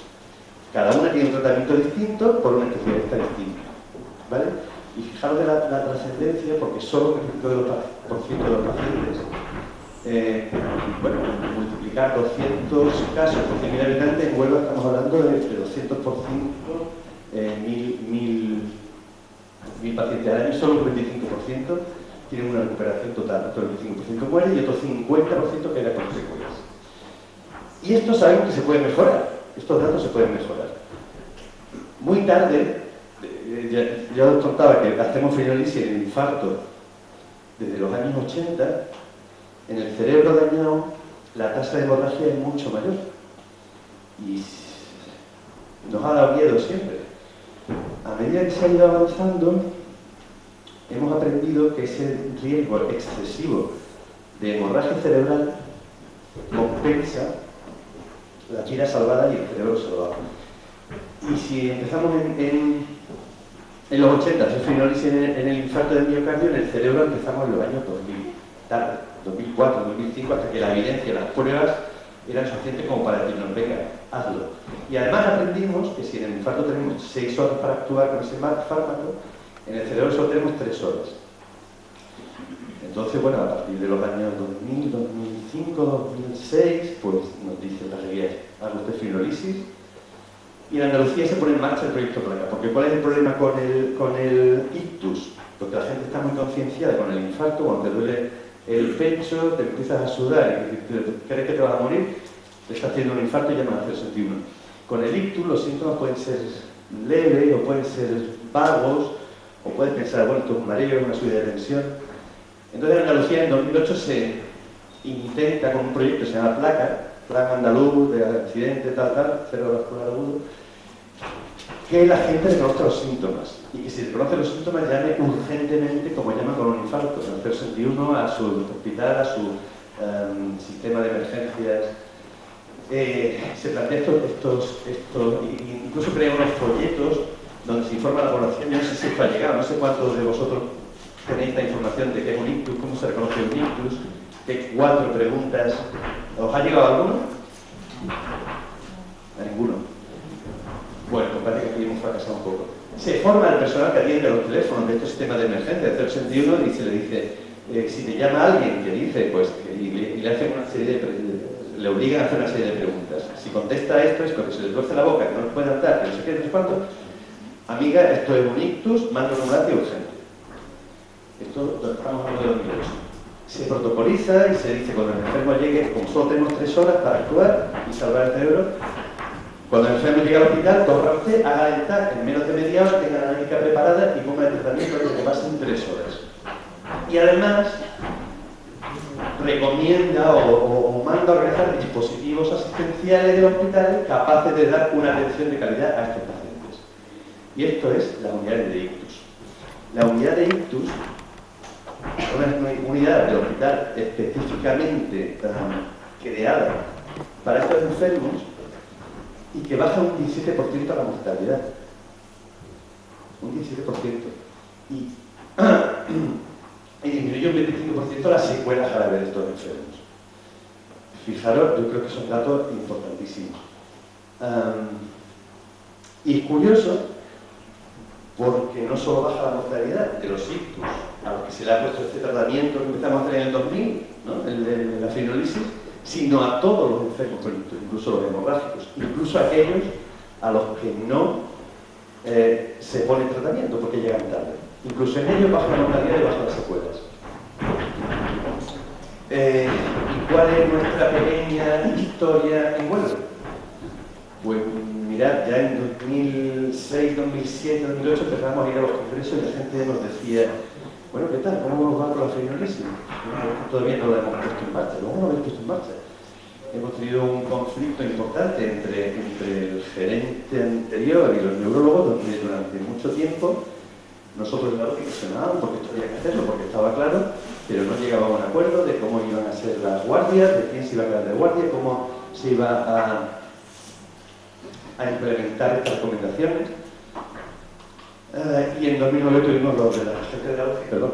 Cada una tiene un tratamiento distinto por una especialista distinta, ¿vale? Y fijaros de la trascendencia, porque solo un 20% de los pacientes, bueno, multiplicar 200 casos por 100.000 habitantes, en Huelva estamos hablando de entre 200 por 5, 1.000 pacientes al año, solo un 25% tienen una recuperación total, otro 25% muere y otro 50% queda con secuelas. Y esto sabemos que se puede mejorar, estos datos se pueden mejorar. Muy tarde, ya os contaba que hacemos fibrolisis en el infarto desde los años 80, en el cerebro dañado la tasa de hemorragia es mucho mayor y nos ha dado miedo siempre. A medida que se ha ido avanzando, hemos aprendido que ese riesgo excesivo de hemorragia cerebral compensa la vida salvada y el cerebro salvado. Y si empezamos en En los 80, hacer fibrosis en el infarto del miocardio, en el cerebro empezamos en los años 2000, tarde, 2004, 2005, hasta que la evidencia, las pruebas eran suficientes como para decirnos, venga, hazlo. Y además aprendimos que si en el infarto tenemos 6 horas para actuar con ese fármaco, en el cerebro solo tenemos 3 horas. Entonces, bueno, a partir de los años 2000, 2005, 2006, pues nos dicen las guías, haga usted fibrolisis. Y en Andalucía se pone en marcha el proyecto Placa, porque ¿cuál es el problema con el ictus? Porque la gente está muy concienciada con el infarto, cuando te duele el pecho, te empiezas a sudar y crees que te vas a morir, te está haciendo un infarto y llaman a hacer 61. Con el ictus los síntomas pueden ser leves o pueden ser vagos, o puedes pensar, bueno, esto es un mareo, una subida de tensión. Entonces en Andalucía en 2008 se intenta con un proyecto que se llama Placa, Plan Andaluz de accidente, tal, cerebrovascular agudo, que la gente reconozca los síntomas y que si reconoce los síntomas llame urgentemente, como llama con un infarto, al 061, a su hospital, a su sistema de emergencias. Se plantea incluso crea unos folletos donde se informa a la población. Yo no sé si esto ha llegado, no sé cuántos de vosotros tenéis la información de qué es un ictus, cómo se reconoce un ictus, que 4 preguntas. ¿Os ha llegado alguno? A ninguno. Bueno, pues parece que aquí hemos fracasado un poco. Se forma el personal que atiende los teléfonos de este sistema de emergencia de 061 y se le dice, si te llama alguien que dice, pues, y le hacen una serie le obligan a hacer una serie de preguntas. Si contesta esto es porque se le tuerce la boca, que no puede andar, que no sé qué, no sé cuánto. Amiga, esto es un ictus, manda una ambulancia urgente. Esto lo estamos hablando de 2008. Se protocoliza y se dice cuando el enfermo llegue, como solo tenemos 3 horas para actuar y salvar el cerebro, cuando el enfermo llegue al hospital, corra usted, haga el TAC en menos de media hora, tenga la analítica preparada y ponga el tratamiento antes de que pasen 3 horas. Y además recomienda o manda a organizar dispositivos asistenciales del hospital capaces de dar una atención de calidad a estos pacientes. Y esto es la unidad de ictus. La unidad de ictus, una unidad del hospital específicamente creada para estos enfermos y que baja un 17% la mortalidad. Un 17%. Y disminuye un 25% las secuelas graves de estos enfermos. Fijaros, yo creo que son datos importantísimos. Y es curioso porque no solo baja la mortalidad de los ictus, a los que se le ha puesto este tratamiento que empezamos a hacer en el 2000, ¿no? El de la fibrolisis, sino a todos los enfermos con ictus, incluso los hemorrágicos, incluso a aquellos a los que no se pone tratamiento porque llegan tarde. Incluso en ellos baja la mortalidad y baja las secuelas. ¿Y cuál es nuestra pequeña historia en Huelva? Pues mirad, ya en 2006, 2007, 2008 empezamos a ir a los congresos y la gente nos decía, bueno, ¿qué tal? ¿Cómo nos va con la fibrolisis? Todavía no lo hemos puesto en marcha. ¿Cómo lo habéis puesto en marcha? Hemos tenido un conflicto importante entre el gerente anterior y los neurólogos, donde durante mucho tiempo nosotros claro que presionábamos porque esto había que hacerlo, porque estaba claro, pero no llegaba a un acuerdo de cómo iban a ser las guardias, de quién se iba a quedar de guardia, cómo se iba a implementar estas recomendaciones. Y en 2009 tuvimos los de la gente de la UCI, perdón.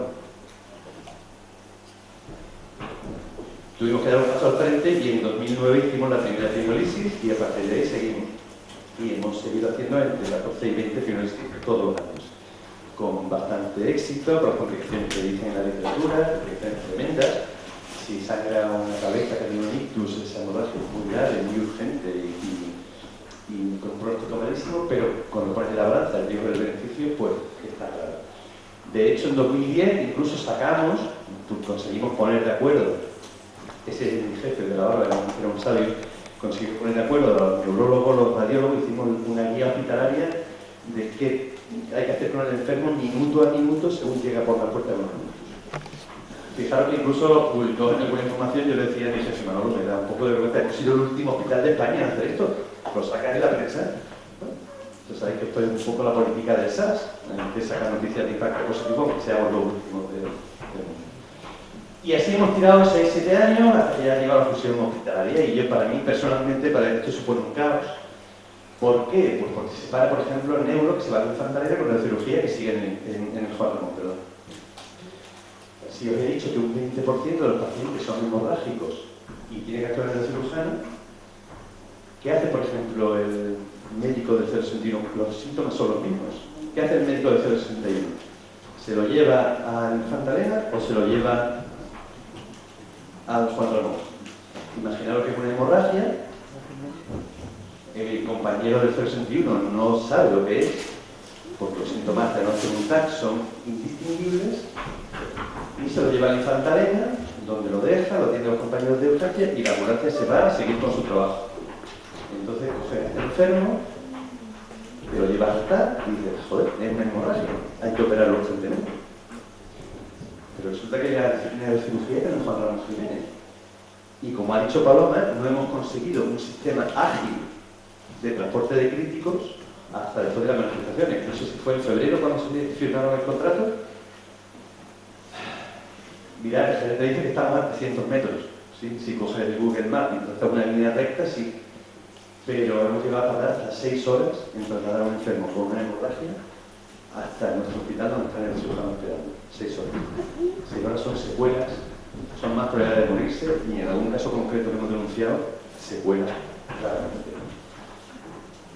Tuvimos que dar un paso al frente y en 2009 hicimos la primera fibrolisis y a partir de ahí seguimos. Y hemos seguido haciendo entre 14 y 20 fibrolisis todos los años. Con bastante éxito, con las complicaciones que dicen en la literatura, complicaciones tremendas. Si sangra una cabeza que tiene un ictus, esa hemorragia es muy grave, muy urgente y con un pronóstico malísimo, pero cuando pones en la balanza el riesgo del beneficio, pues está claro. De hecho, en 2010 incluso conseguimos poner de acuerdo, ese es mi jefe de la barra, era un sabio, conseguimos poner de acuerdo a los neurólogos, los radiólogos, hicimos una guía hospitalaria de qué hay que hacer con el enfermo minuto a minuto según llega por la puerta de los minutos. Fijaros que incluso publicó en alguna información, yo le decía a mi jefe Manolo, me da un poco de vergüenza, hemos sido el último hospital de España en hacer esto, lo sacan en la prensa. Entonces sabéis que esto es un poco la política del SAS, que saca noticias de impacto positivo, que seamos los últimos del mundo. Y así hemos tirado 6-7 años hasta que ya ha llegado la fusión hospitalaria y yo para mí personalmente, para esto supone un caos. ¿Por qué? Pues porque se para, por ejemplo, el neuro que se va a la Infantalena con la cirugía que sigue en el Juan Ramón, perdón. Si os he dicho que un 20% de los pacientes son hemorrágicos y tiene que actuar el cirujano, ¿qué hace, por ejemplo, el médico del 061? Los síntomas son los mismos. ¿Qué hace el médico del 061? ¿Se lo lleva a Infantalena o se lo lleva al Juan Ramón? Imaginaros que es una hemorragia, el compañero del 061 no sabe lo que es, porque los síntomas de noche un TAC son indistinguibles, y se lo lleva a la Infantalena, donde lo deja, lo tiene los compañeros de urgencia y la ambulancia se va a seguir con su trabajo. Entonces coge a este enfermo, te lo lleva al TAC y dices, joder, es una hemorragia, hay que operarlo urgentemente. Pero resulta que la disciplina de cirugía está en Juan Ramón Jiménez. Y como ha dicho Paloma, no hemos conseguido un sistema ágil de transporte de críticos hasta después de las manifestaciones. No sé si fue en febrero cuando se firmaron el contrato. Mirad, el gerente dice que estamos a 300 metros. ¿Sí? Si coges el Google Maps y trazas una línea recta, sí. Pero hemos llegado a tardar hasta 6 horas en trasladar a un enfermo con una hemorragia hasta nuestro hospital donde están el cirujano esperando. 6 horas. 6 horas son secuelas, son más probabilidades de morirse y en algún caso concreto que hemos denunciado, secuelas, claramente.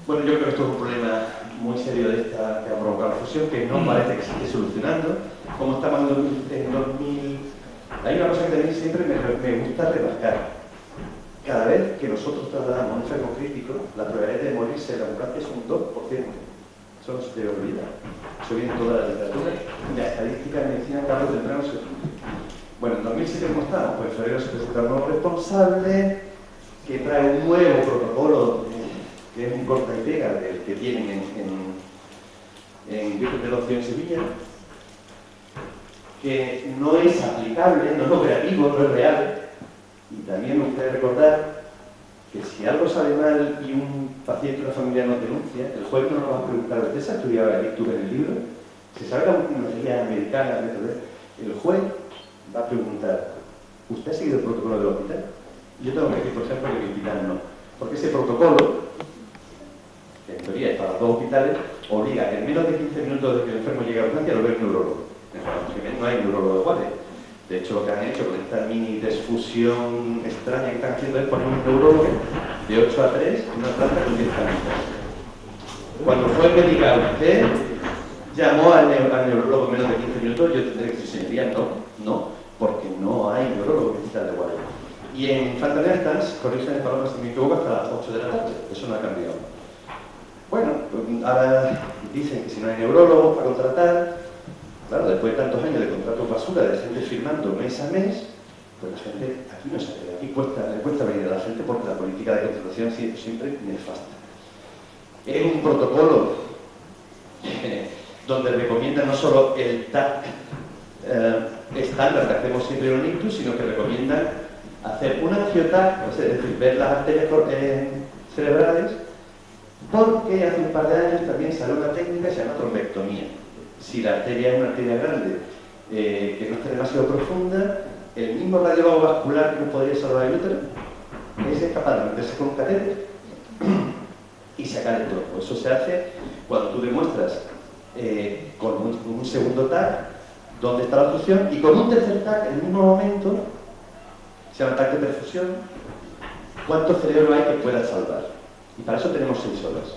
Bueno, yo creo que esto es un problema muy serio de esta que ha provocado la fusión, que no parece que se esté solucionando. Como estamos en 2000... Hay una cosa que también siempre me gusta remarcar. Cada vez que nosotros trasladamos a un enfermo crítico, la probabilidad de morirse en la ambulancia es un 2%. Eso no se debe olvidar. Eso viene en toda la literatura. La estadística de medicina tarde o temprano se cumple. Bueno, en 2007, ¿cómo estamos? Pues en febrero se presenta un nuevo responsable que trae un nuevo protocolo que es un corta y pega del que tienen en Virgen del Ocio en Sevilla, que no es aplicable, no es operativo, no es real. Y también me gustaría recordar que si algo sale mal y un paciente o una familia nos denuncia, el juez no nos va a preguntar, ¿usted se ha estudiado la lectura en el libro? ¿Se sabe la terminología americana? El juez va a preguntar, ¿usted ha seguido el protocolo del hospital? Y yo tengo que decir, por ejemplo, que el hospital no. Porque ese protocolo, que en teoría es para los dos hospitales, obliga que en menos de 15 minutos de que el enfermo llegue a urgencia lo ve el neurólogo. En Juan Ramón Jiménez no hay neurólogo de guardia. De hecho, lo que han hecho con esta mini desfusión extraña que están haciendo es poner un neurólogo de 8 a 3 en una planta con 10 camas. Cuando fue medicado usted, llamó al neurólogo en menos de 15 minutos, yo tendré que decir, señoría, no, porque no hay neurólogo en hospital de guardia. Y en Infantalena están, corrígeme Paloma si me equivoco, hasta las 8 de la tarde. Eso no ha cambiado. Bueno, pues ahora dicen que si no hay neurólogos para contratar, claro, después de tantos años de contratos basura, de gente firmando mes a mes, pues la gente aquí no sale, aquí le cuesta venir a la gente porque la política de contratación ha sido siempre nefasta. Es un protocolo donde recomienda no solo el TAC estándar que hacemos siempre en un ictus, sino que recomiendan hacer un angioTAC, es decir, ver las arterias cerebrales, porque hace un par de años también salió una técnica que se llama trombectomía. Si la arteria es una arteria grande que no está demasiado profunda, el mismo radiólogo vascular que nos podría salvar el útero es capaz de meterse con un catéter y sacar el trombo. Eso se hace cuando tú demuestras con un segundo TAC dónde está la obstrucción y con un tercer TAC en el mismo momento, se llama TAC de perfusión, cuánto cerebro hay que pueda salvar. Y para eso tenemos 6 horas.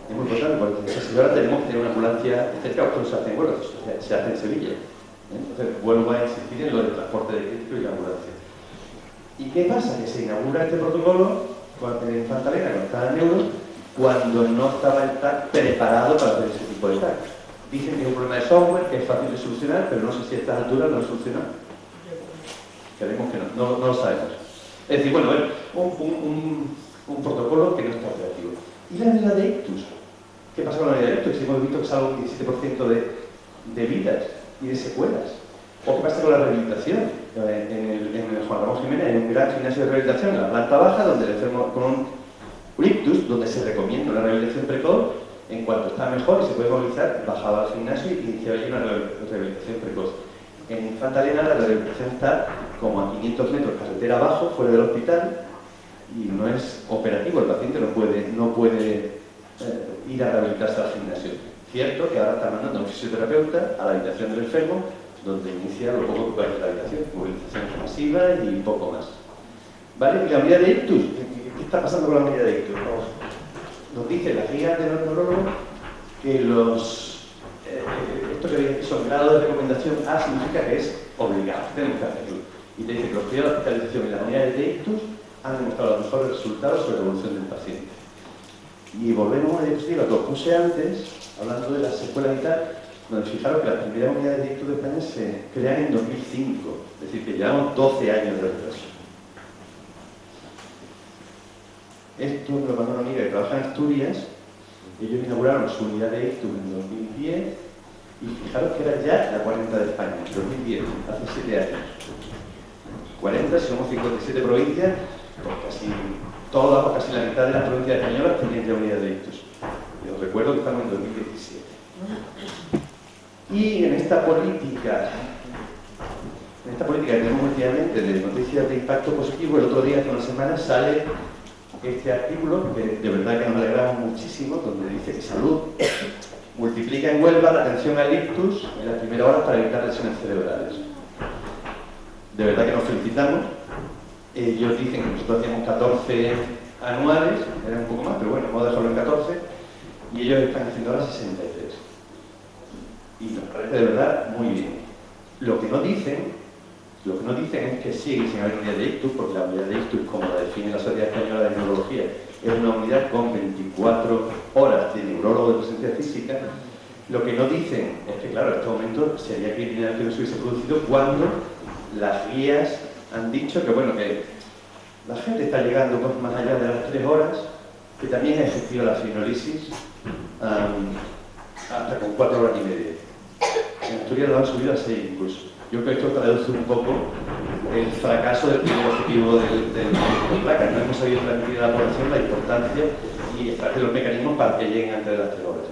Es muy importante porque esa señora tenemos que tener una ambulancia cerca, esto no se hace en Huelva, se hace en Sevilla. Entonces vuelvo a insistir en lo del transporte de crítico y la ambulancia. ¿Y qué pasa? Que se inaugura este protocolo en Infantalena, cuando estaba en neuro, cuando no estaba el TAC preparado para hacer ese tipo de TAC. Dicen que es un problema de software, que es fácil de solucionar, pero no sé si a estas alturas lo han solucionado. Creemos que no lo sabemos. Es decir, bueno, un protocolo que no está operativo. ¿Y la unidad de ictus? ¿Qué pasa con la unidad de ictus? Si hemos visto que salga un 17% de vidas y de secuelas. ¿O qué pasa con la rehabilitación? En el Juan Ramón Jiménez hay un gran gimnasio de rehabilitación en la planta baja donde el enfermo con un ictus, donde se recomienda una rehabilitación precoz, en cuanto está mejor y se puede movilizar, bajaba al gimnasio y iniciaba ya una rehabilitación precoz. En Infantalena la rehabilitación está como a 500 metros carretera abajo, fuera del hospital, y no es operativo, el paciente no puede ir a rehabilitarse al gimnasio. Cierto que ahora está mandando a un fisioterapeuta a la habitación del enfermo, donde inicia lo poco que puede hacer la habitación, movilización masiva y poco más. ¿Vale? Y la unidad de ictus, ¿qué está pasando con la unidad de ictus? Nos dice la guía de los neurólogos que esto que son grados de recomendación A significa que es obligado, tenemos que hacerlo. Y te dice que los periodos de hospitalización y las unidades de ictus han demostrado los mejores resultados sobre la evolución del paciente. Y volvemos a la diapositiva que os puse antes, hablando de las secuelas y tal, donde fijaros que las primeras unidades de ictus de España se crean en 2005, es decir, que llevamos 12 años de retraso. Esto me lo mandó una amiga que trabaja en Asturias. Ellos inauguraron su unidad de ictus en 2010 y fijaros que era ya la 40 de España, en 2010, hace 7 años. 40, si somos 57 provincias, pues casi la mitad de las provincias españolas tenían ya unidad de ictus. Y os recuerdo que estamos en 2017. Y en esta política que tenemos últimamente de noticias de impacto positivo, el otro día, hace una semana, sale este artículo, que de verdad que nos alegramos muchísimo, donde dice que Salud multiplica en Huelva la atención al ictus en las primeras horas para evitar lesiones cerebrales. De verdad que nos felicitamos. Ellos dicen que nosotros hacíamos 14 anuales, eran un poco más, pero bueno, vamos a dejarlo en 14, y ellos están haciendo ahora 63. Y nos parece de verdad muy bien. Lo que no dicen es que sigue sin haber unidad de ictus, porque la unidad de ictus, como la define la Sociedad Española de Neurología, es una unidad con 24 horas de neurólogo de presencia física. Lo que no dicen es que, claro, en este momento sería criminal que no se hubiese producido cuando las guías han dicho que, bueno, que la gente está llegando más allá de las 3 horas, que también es efectiva la fibrinolisis hasta con 4 horas y media. En Asturias lo han subido a 6 incluso. Yo creo que esto traduce un poco el fracaso del primer objetivo del placa. No hemos sabido transmitir a la población la importancia y establecer los mecanismos para que lleguen antes de las 3 horas.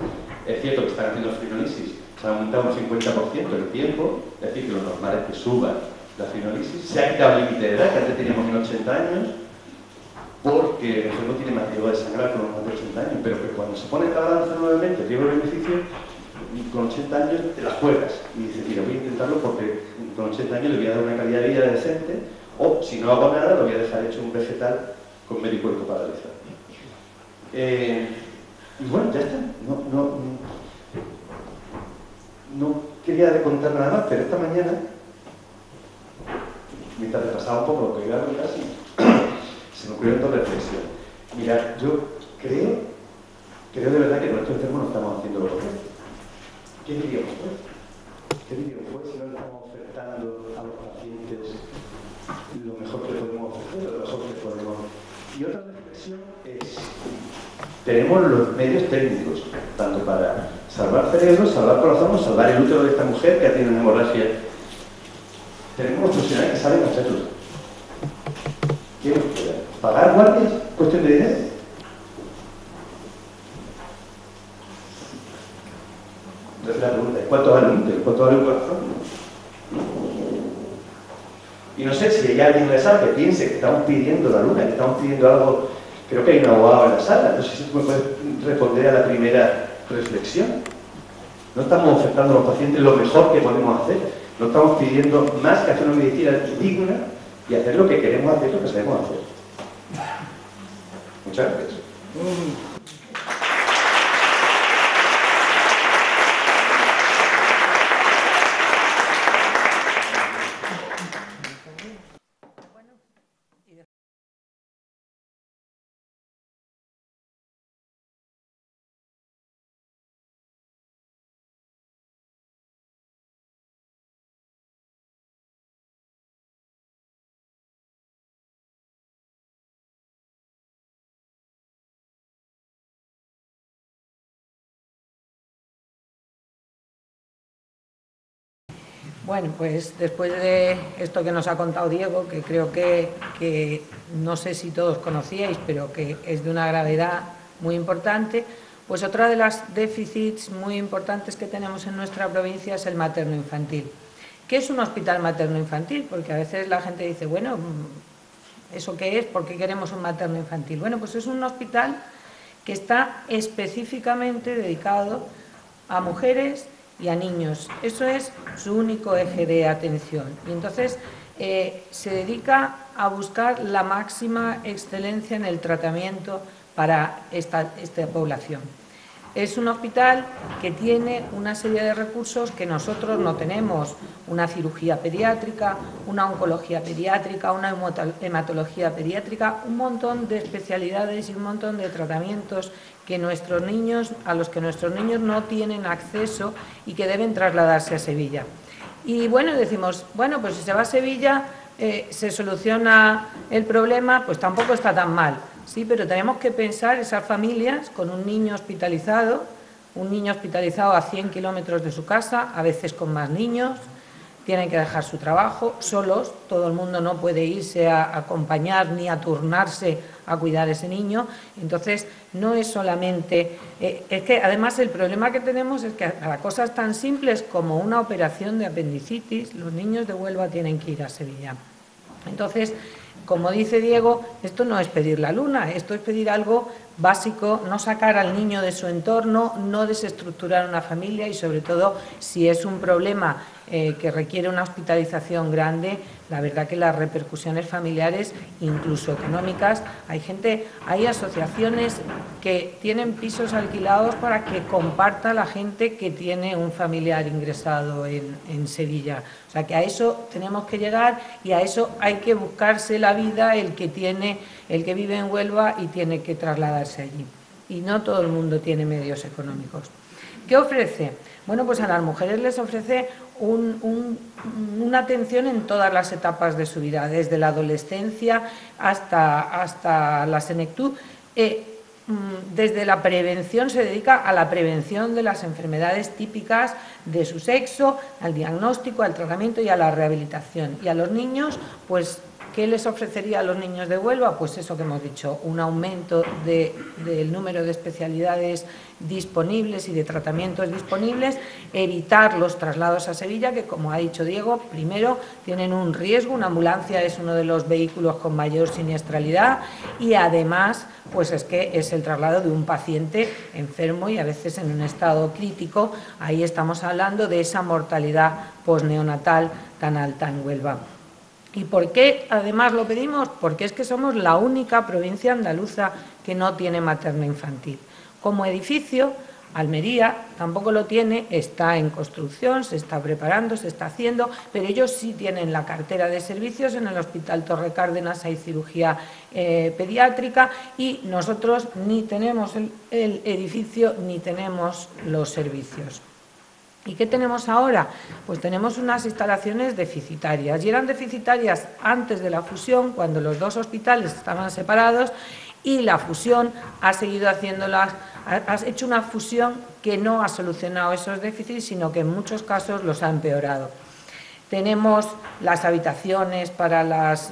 Es cierto que están haciendo fibrinolisis, se ha aumentado un 50% el tiempo, es decir, que lo normal es que suba la fibrinolisis. Se ha quitado el límite de edad, que antes teníamos en 80 años, porque el enfermo tiene más riesgo de sangrar con los más de 80 años, pero que cuando se pone en la balanza nuevamente el riesgo-beneficio, con 80 años te las juegas y dices, mira, voy a intentarlo porque con 80 años le voy a dar una calidad de vida decente, o si no hago nada, lo voy a dejar hecho un vegetal con medio cuerpo paralizado. Y bueno, ya está. No quería contar nada más, pero esta mañana, mientras repasaba un poco lo que iba a contar, se me ocurrieron 2 reflexiones. Mira, yo creo de verdad que nuestros enfermos no estamos haciendo lo correcto. ¿Qué diríamos pues? ¿Qué diríamos pues si no le estamos ofertando a los pacientes lo mejor que podemos ofrecer, lo mejor que podemos? Y otra reflexión es, tenemos los medios técnicos, tanto para salvar cerebros, salvar corazón, salvar el útero de esta mujer que ha tenido una hemorragia. Tenemos profesionales que saben hacerlo. ¿Qué nos queda? ¿Pagar guardias? ¿Cuestión de dinero? Entonces la pregunta es, ¿cuánto vale un útero? ¿Cuánto vale un corazón? Y no sé si hay alguien en la sala que piense que estamos pidiendo la luna, que estamos pidiendo algo. Creo que hay un abogado en la sala. No sé si tú me puedes responder a la primera reflexión. No estamos ofertando a los pacientes lo mejor que podemos hacer. No estamos pidiendo más que hacer una medicina digna y hacer lo que queremos hacer, lo que sabemos hacer. Muchas gracias. Bueno, pues después de esto que nos ha contado Diego, que creo que no sé si todos conocíais, pero que es de una gravedad muy importante, pues otra de las déficits muy importantes que tenemos en nuestra provincia es el materno-infantil. ¿Qué es un hospital materno-infantil? Porque a veces la gente dice, bueno, ¿Eso qué es? ¿Por qué queremos un materno infantil? Bueno, pues es un hospital que está específicamente dedicado a mujeres y a niños. Eso es su único eje de atención. Y entonces se dedica a buscar la máxima excelencia en el tratamiento para esta población. Es un hospital que tiene una serie de recursos que nosotros no tenemos: una cirugía pediátrica, una oncología pediátrica, una hematología pediátrica, un montón de especialidades y un montón de tratamientos que a los que nuestros niños no tienen acceso y que deben trasladarse a Sevilla. Y bueno, decimos, bueno, pues si se va a Sevilla se soluciona el problema, pues tampoco está tan mal. Sí, pero tenemos que pensar esas familias con un niño hospitalizado a 100 kilómetros de su casa, a veces con más niños, tienen que dejar su trabajo solos, todo el mundo no puede irse a acompañar ni a turnarse a cuidar a ese niño. Entonces, no es solamente... es que además el problema que tenemos es que para cosas tan simples como una operación de apendicitis, los niños de Huelva tienen que ir a Sevilla. Entonces, como dice Diego, esto no es pedir la luna, esto es pedir algo básico, no sacar al niño de su entorno, no desestructurar una familia y, sobre todo, si es un problema que requiere una hospitalización grande, la verdad que las repercusiones familiares, incluso económicas, hay asociaciones que tienen pisos alquilados para que comparta la gente que tiene un familiar ingresado en Sevilla. O sea que a eso tenemos que llegar y a eso hay que buscarse la vida el que vive en Huelva y tiene que trasladarse allí. Y no todo el mundo tiene medios económicos. ¿Qué ofrece? Bueno, pues a las mujeres les ofrece una atención en todas las etapas de su vida, desde la adolescencia hasta la senectud. Desde la prevención, se dedica a la prevención de las enfermedades típicas de su sexo, al diagnóstico, al tratamiento y a la rehabilitación. Y a los niños, pues, ¿qué les ofrecería a los niños de Huelva? Pues eso que hemos dicho, un aumento del número de especialidades disponibles y de tratamientos disponibles, evitar los traslados a Sevilla, que, como ha dicho Diego, primero tienen un riesgo, una ambulancia es uno de los vehículos con mayor siniestralidad y además pues es que es el traslado de un paciente enfermo y a veces en un estado crítico. Ahí estamos hablando de esa mortalidad posneonatal tan alta en Huelva. ¿Y por qué además lo pedimos? Porque es que somos la única provincia andaluza que no tiene materno infantil. Como edificio, Almería tampoco lo tiene, está en construcción, se está preparando, se está haciendo, pero ellos sí tienen la cartera de servicios. En el Hospital Torre Cárdenas hay cirugía pediátrica y nosotros ni tenemos el edificio ni tenemos los servicios. ¿Y qué tenemos ahora? Pues tenemos unas instalaciones deficitarias, y eran deficitarias antes de la fusión, cuando los dos hospitales estaban separados, y la fusión ha seguido haciéndolas, ha hecho una fusión que no ha solucionado esos déficits, sino que en muchos casos los ha empeorado. Tenemos las habitaciones para las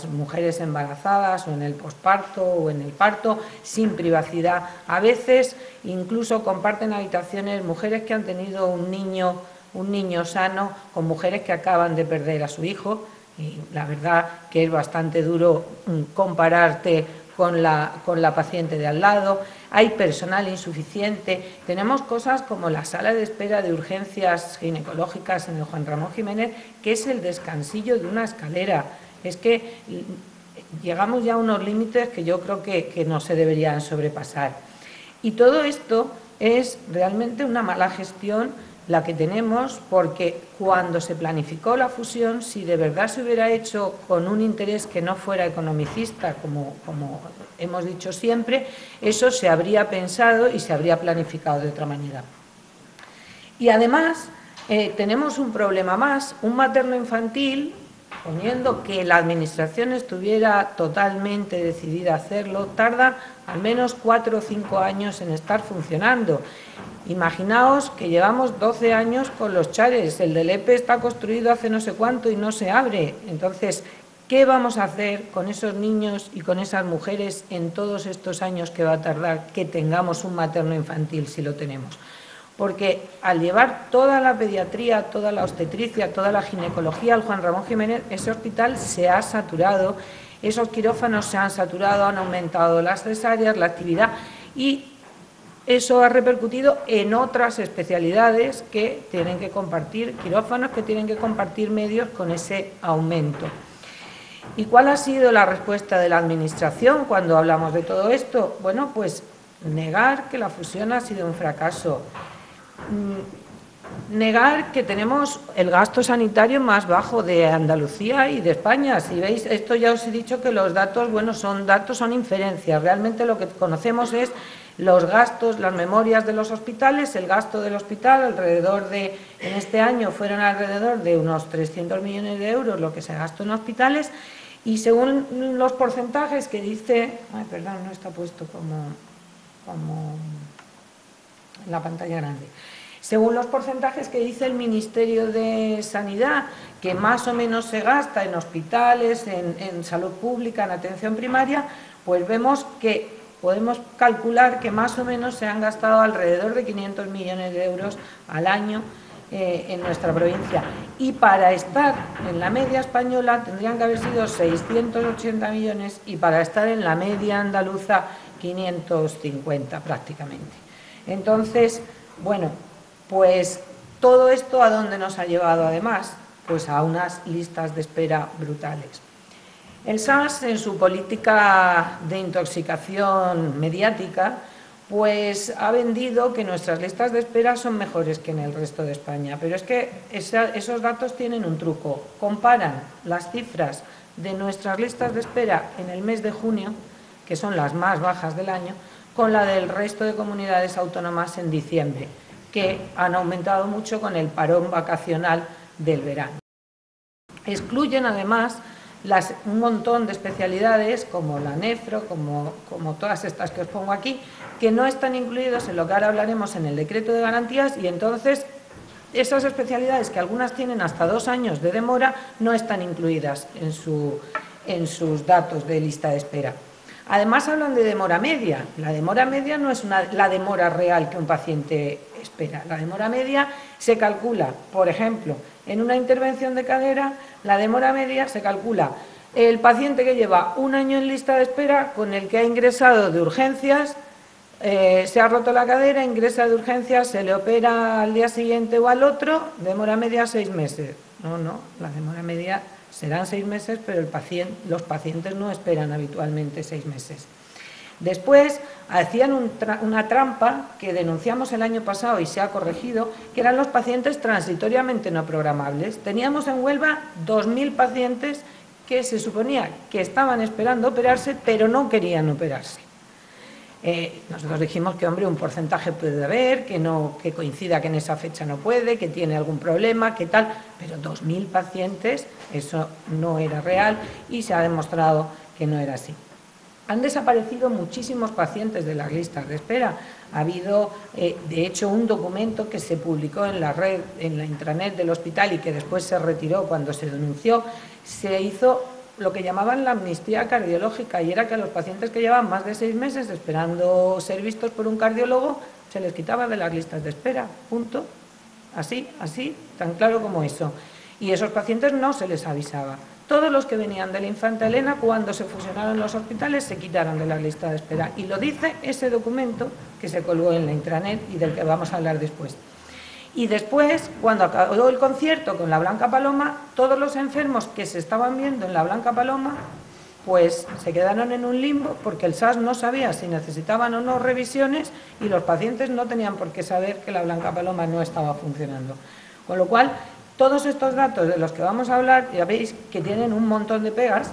mujeres embarazadas o en el posparto o en el parto sin privacidad. A veces incluso comparten habitaciones mujeres que han tenido un niño sano con mujeres que acaban de perder a su hijo, y la verdad que es bastante duro compararte con la paciente de al lado. Hay personal insuficiente, tenemos cosas como la sala de espera de urgencias ginecológicas en el Juan Ramón Jiménez, que es el descansillo de una escalera. Es que llegamos ya a unos límites que yo creo que no se deberían sobrepasar. Y todo esto es realmente una mala gestión la que tenemos, porque cuando se planificó la fusión, si de verdad se hubiera hecho con un interés que no fuera economicista, como hemos dicho siempre, eso se habría pensado y se habría planificado de otra manera. Y además tenemos un problema más: un materno infantil, poniendo que la Administración estuviera totalmente decidida a hacerlo, tarda al menos 4 o 5 años en estar funcionando. Imaginaos que llevamos 12 años con los chares, el del EPE está construido hace no sé cuánto y no se abre. Entonces, ¿qué vamos a hacer con esos niños y con esas mujeres en todos estos años que va a tardar que tengamos un materno infantil, si lo tenemos? Porque al llevar toda la pediatría, toda la obstetricia, toda la ginecología al Juan Ramón Jiménez, ese hospital se ha saturado esos quirófanos se han saturado, han aumentado las cesáreas, la actividad, y eso ha repercutido en otras especialidades que tienen que compartir quirófanos, que tienen que compartir medios con ese aumento. ¿Y cuál ha sido la respuesta de la Administración cuando hablamos de todo esto? Bueno, pues negar que la fusión ha sido un fracaso, negar que tenemos el gasto sanitario más bajo de Andalucía y de España. Si veis, esto ya os he dicho que los datos, bueno, son inferencias. Realmente lo que conocemos es los gastos, las memorias de los hospitales, el gasto del hospital, en este año fueron alrededor de unos 300 millones de euros lo que se gastó en hospitales, y según los porcentajes que dice, perdón, no está puesto como en la pantalla grande. Según los porcentajes que dice el Ministerio de Sanidad, que más o menos se gasta en hospitales, en salud pública, en atención primaria, pues vemos que podemos calcular que más o menos se han gastado alrededor de 500 millones de euros al año en nuestra provincia. Y para estar en la media española tendrían que haber sido 680 millones y para estar en la media andaluza 550 prácticamente. Entonces, bueno, pues todo esto ¿a dónde nos ha llevado además? Pues a unas listas de espera brutales. El SAS, en su política de intoxicación mediática, pues ha vendido que nuestras listas de espera son mejores que en el resto de España. Pero es que esos datos tienen un truco. Comparan las cifras de nuestras listas de espera en el mes de junio, que son las más bajas del año, con la del resto de comunidades autónomas en diciembre, que han aumentado mucho con el parón vacacional del verano. Excluyen además un montón de especialidades como la nefro, como todas estas que os pongo aquí, que no están incluidos en lo que ahora hablaremos en el decreto de garantías, y entonces esas especialidades, que algunas tienen hasta 2 años de demora, no están incluidas en sus datos de lista de espera. Además hablan de demora media. La demora media no es la demora real que un paciente espera. La demora media se calcula, por ejemplo, en una intervención de cadera, la demora media se calcula el paciente que lleva 1 año en lista de espera con el que ha ingresado de urgencias, se ha roto la cadera, ingresa de urgencias, se le opera al día siguiente o al otro, demora media 6 meses. No, la demora media serán 6 meses, pero los pacientes no esperan habitualmente 6 meses. Después hacían una trampa que denunciamos el año pasado y se ha corregido, que eran los pacientes transitoriamente no programables. Teníamos en Huelva 2.000 pacientes que se suponía que estaban esperando operarse, pero no querían operarse. Nosotros dijimos que, hombre, un porcentaje puede haber, que coincida que en esa fecha no puede, que tiene algún problema, que tal, pero 2.000 pacientes, eso no era real y se ha demostrado que no era así. Han desaparecido muchísimos pacientes de las listas de espera. Ha habido, de hecho, un documento que se publicó en la red, en la intranet del hospital y que después se retiró cuando se denunció. Se hizo lo que llamaban la amnistía cardiológica, y era que a los pacientes que llevaban más de 6 meses esperando ser vistos por un cardiólogo se les quitaba de las listas de espera, punto. Así, tan claro como eso. Y esos pacientes no se les avisaba. Todos los que venían de la Infanta Elena, cuando se fusionaron los hospitales, se quitaron de la lista de espera. Y lo dice ese documento que se colgó en la intranet y del que vamos a hablar después. Y después, cuando acabó el concierto con la Blanca Paloma, todos los enfermos que se estaban viendo en la Blanca Paloma, pues se quedaron en un limbo porque el SAS no sabía si necesitaban o no revisiones y los pacientes no tenían por qué saber que la Blanca Paloma no estaba funcionando. Con lo cual, todos estos datos de los que vamos a hablar, ya veis que tienen un montón de pegas.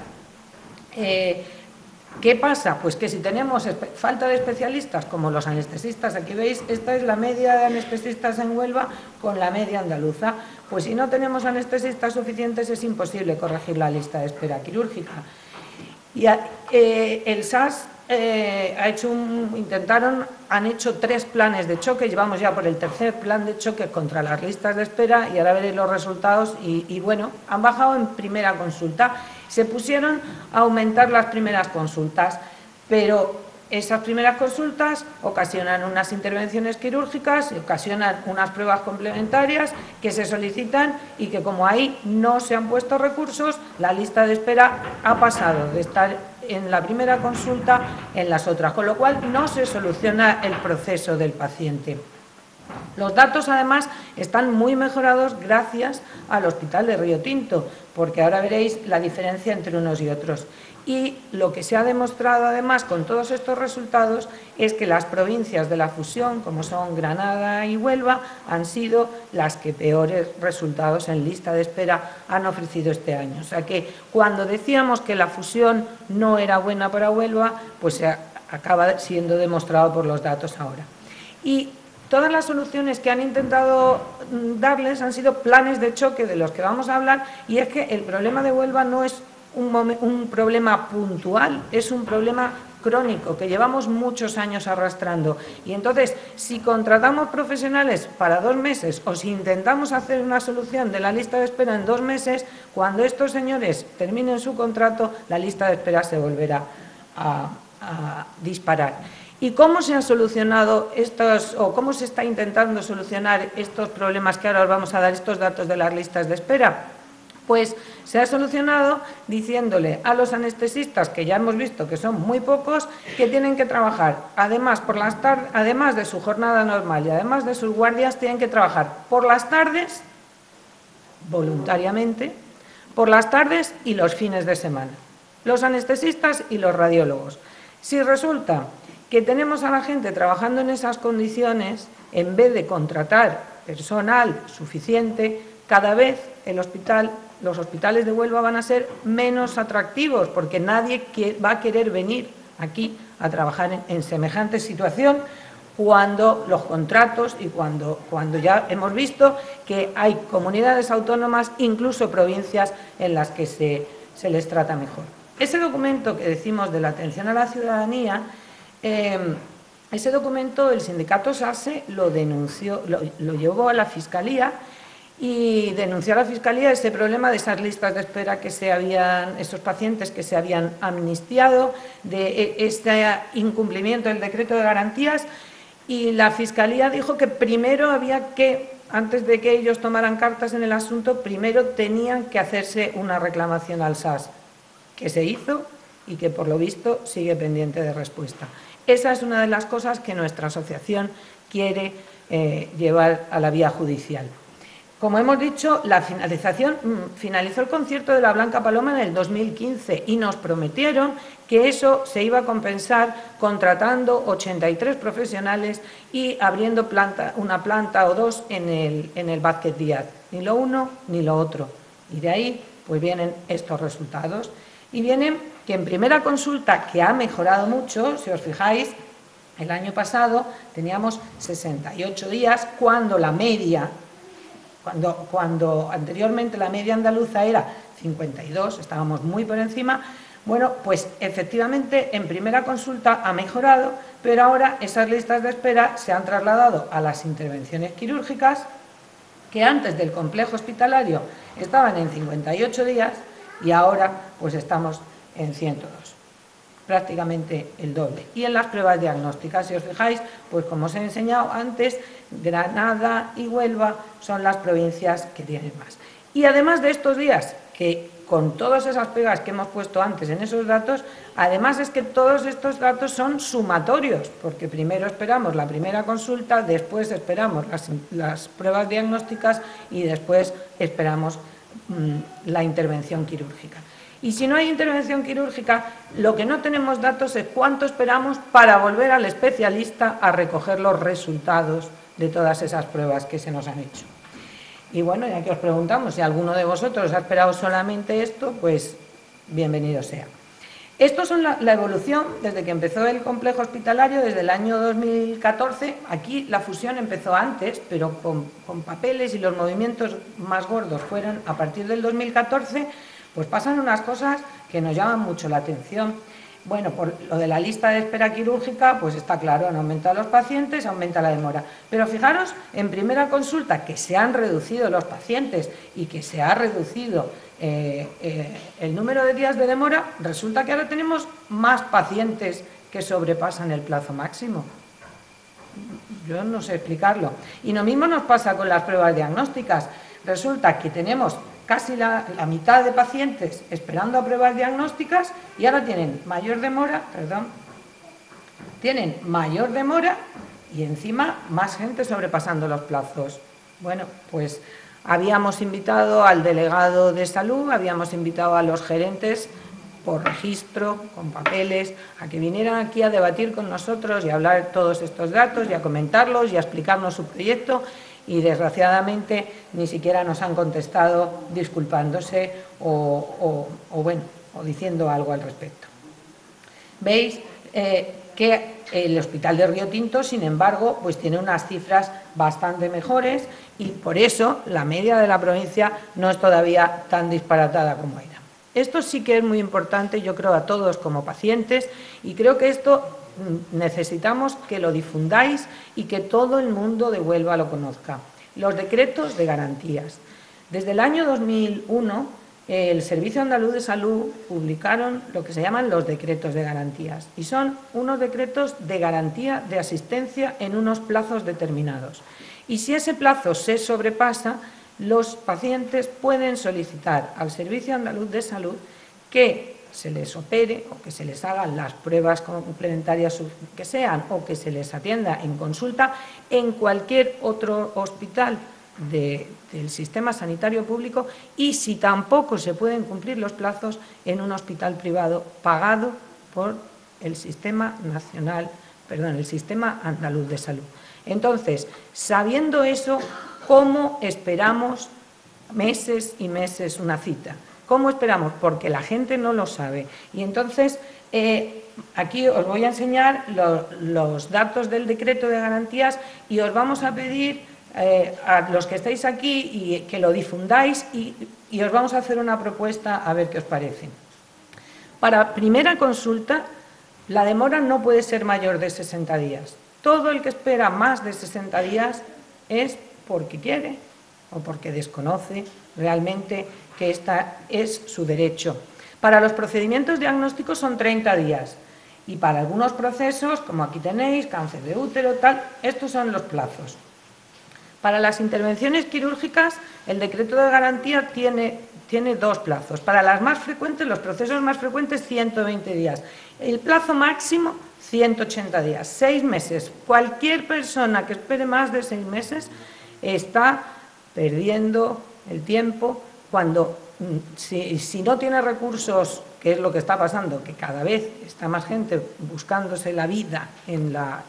¿Qué pasa? Pues que si tenemos falta de especialistas, como los anestesistas, aquí veis, esta es la media de anestesistas en Huelva con la media andaluza, pues si no tenemos anestesistas suficientes es imposible corregir la lista de espera quirúrgica. Y el SAS han hecho 3 planes de choque, llevamos ya por el 3er plan de choque contra las listas de espera y ahora veréis los resultados y bueno, han bajado en primera consulta. Se pusieron a aumentar las primeras consultas, pero esas primeras consultas ocasionan unas intervenciones quirúrgicas, ocasionan unas pruebas complementarias que se solicitan y que, como ahí no se han puesto recursos, la lista de espera ha pasado de estar en la primera consulta en las otras, con lo cual no se soluciona el proceso del paciente. Los datos, además, están muy mejorados gracias al Hospital de Río Tinto, porque ahora veréis la diferencia entre unos y otros. Y lo que se ha demostrado, además, con todos estos resultados, es que las provincias de la fusión, como son Granada y Huelva, han sido las que peores resultados en lista de espera han ofrecido este año. O sea que cuando decíamos que la fusión no era buena para Huelva, pues se acaba siendo demostrado por los datos ahora. Y todas las soluciones que han intentado darles han sido planes de choque de los que vamos a hablar, y es que el problema de Huelva no es un problema puntual, es un problema crónico que llevamos muchos años arrastrando. Y entonces, si contratamos profesionales para 2 meses o si intentamos hacer una solución de la lista de espera en 2 meses, cuando estos señores terminen su contrato, la lista de espera se volverá a disparar. ¿Y cómo se han solucionado o cómo se está intentando solucionar estos problemas que ahora os vamos a dar, estos datos de las listas de espera? Pues se ha solucionado diciéndole a los anestesistas, que ya hemos visto que son muy pocos, que tienen que trabajar, además, por las tardes, además de su jornada normal y además de sus guardias, tienen que trabajar por las tardes, voluntariamente, por las tardes y los fines de semana. Los anestesistas y los radiólogos. Si resulta que tenemos a la gente trabajando en esas condiciones, en vez de contratar personal suficiente, cada vez los hospitales de Huelva van a ser menos atractivos, porque nadie va a querer venir aquí a trabajar en semejante situación, cuando los contratos y cuando ya hemos visto que hay comunidades autónomas, incluso provincias, en las que se les trata mejor. Ese documento que decimos de la atención a la ciudadanía, ese documento el sindicato SASE lo denunció, lo llevó a la Fiscalía y denunció a la Fiscalía ese problema de esas listas de espera esos pacientes que se habían amnistiado, de este incumplimiento del decreto de garantías, y la Fiscalía dijo que primero antes de que ellos tomaran cartas en el asunto, primero tenían que hacerse una reclamación al SAS, que se hizo y que por lo visto sigue pendiente de respuesta. Esa es una de las cosas que nuestra asociación quiere llevar a la vía judicial. Como hemos dicho, finalizó el concierto de la Blanca Paloma en el 2015 y nos prometieron que eso se iba a compensar contratando 83 profesionales y abriendo una planta o 2 en el Vázquez Díaz. Ni lo uno ni lo otro. Y de ahí pues vienen estos resultados. Y vienen que en primera consulta, que ha mejorado mucho, si os fijáis, el año pasado teníamos 68 días, cuando la media, cuando anteriormente la media andaluza era 52, estábamos muy por encima. Bueno, pues efectivamente en primera consulta ha mejorado, pero ahora esas listas de espera se han trasladado a las intervenciones quirúrgicas, que antes del complejo hospitalario estaban en 58 días y ahora pues estamos en 102, prácticamente el doble. Y en las pruebas diagnósticas, si os fijáis, pues como os he enseñado antes, Granada y Huelva son las provincias que tienen más. Y además de estos días, que con todas esas pegas que hemos puesto antes en esos datos, además es que todos estos datos son sumatorios, porque primero esperamos la primera consulta, después esperamos las pruebas diagnósticas y después esperamos la intervención quirúrgica. Y si no hay intervención quirúrgica, lo que no tenemos datos es cuánto esperamos para volver al especialista a recoger los resultados de todas esas pruebas que se nos han hecho. Y bueno, ya que os preguntamos si alguno de vosotros ha esperado solamente esto, pues bienvenido sea. Estos son la evolución desde que empezó el complejo hospitalario, desde el año 2014. Aquí la fusión empezó antes, pero con papeles, y los movimientos más gordos fueron a partir del 2014, pues pasan unas cosas que nos llaman mucho la atención. Bueno, por lo de la lista de espera quirúrgica, pues está claro, han aumentado los pacientes, aumenta la demora. Pero fijaros, en primera consulta, que se han reducido los pacientes y que se ha reducido el número de días de demora, resulta que ahora tenemos más pacientes que sobrepasan el plazo máximo. Yo no sé explicarlo. Y lo mismo nos pasa con las pruebas diagnósticas. Resulta que tenemos casi la mitad de pacientes esperando a pruebas diagnósticas y ahora tienen mayor demora, y encima más gente sobrepasando los plazos. Bueno, pues habíamos invitado al delegado de salud, habíamos invitado a los gerentes por registro, con papeles, a que vinieran aquí a debatir con nosotros y a hablar todos estos datos y a comentarlos y a explicarnos su proyecto, y desgraciadamente ni siquiera nos han contestado disculpándose o diciendo algo al respecto. Veis que el Hospital de Río Tinto, sin embargo, pues tiene unas cifras bastante mejores y por eso la media de la provincia no es todavía tan disparatada como era. Esto sí que es muy importante, yo creo, a todos como pacientes, y creo que esto necesitamos que lo difundáis y que todo el mundo de Huelva lo conozca. Los decretos de garantías. Desde el año 2001, el Servicio Andaluz de Salud publicaron lo que se llaman los decretos de garantías, y son unos decretos de garantía de asistencia en unos plazos determinados. Y si ese plazo se sobrepasa, los pacientes pueden solicitar al Servicio Andaluz de Salud que se les opere o que se les hagan las pruebas complementarias que sean o que se les atienda en consulta en cualquier otro hospital del sistema sanitario público, y si tampoco se pueden cumplir los plazos, en un hospital privado pagado por el Sistema Andaluz de Salud. Entonces, sabiendo eso, ¿cómo esperamos meses y meses una cita? ¿Cómo esperamos? Porque la gente no lo sabe. Y entonces, aquí os voy a enseñar los datos del decreto de garantías y os vamos a pedir a los que estáis aquí y que lo difundáis y os vamos a hacer una propuesta a ver qué os parece. Para primera consulta, la demora no puede ser mayor de 60 días. Todo el que espera más de 60 días es porque quiere o porque desconoce realmente que este es su derecho. Para los procedimientos diagnósticos son 30 días y para algunos procesos, como aquí tenéis, cáncer de útero, tal, estos son los plazos. Para las intervenciones quirúrgicas, el decreto de garantía tiene 2 plazos. Para las más frecuentes, los procesos más frecuentes, 120 días. El plazo máximo, 180 días, 6 meses. Cualquier persona que espere más de 6 meses está perdiendo el tiempo cuando, si no tiene recursos, que es lo que está pasando, que cada vez está más gente buscándose la vida en la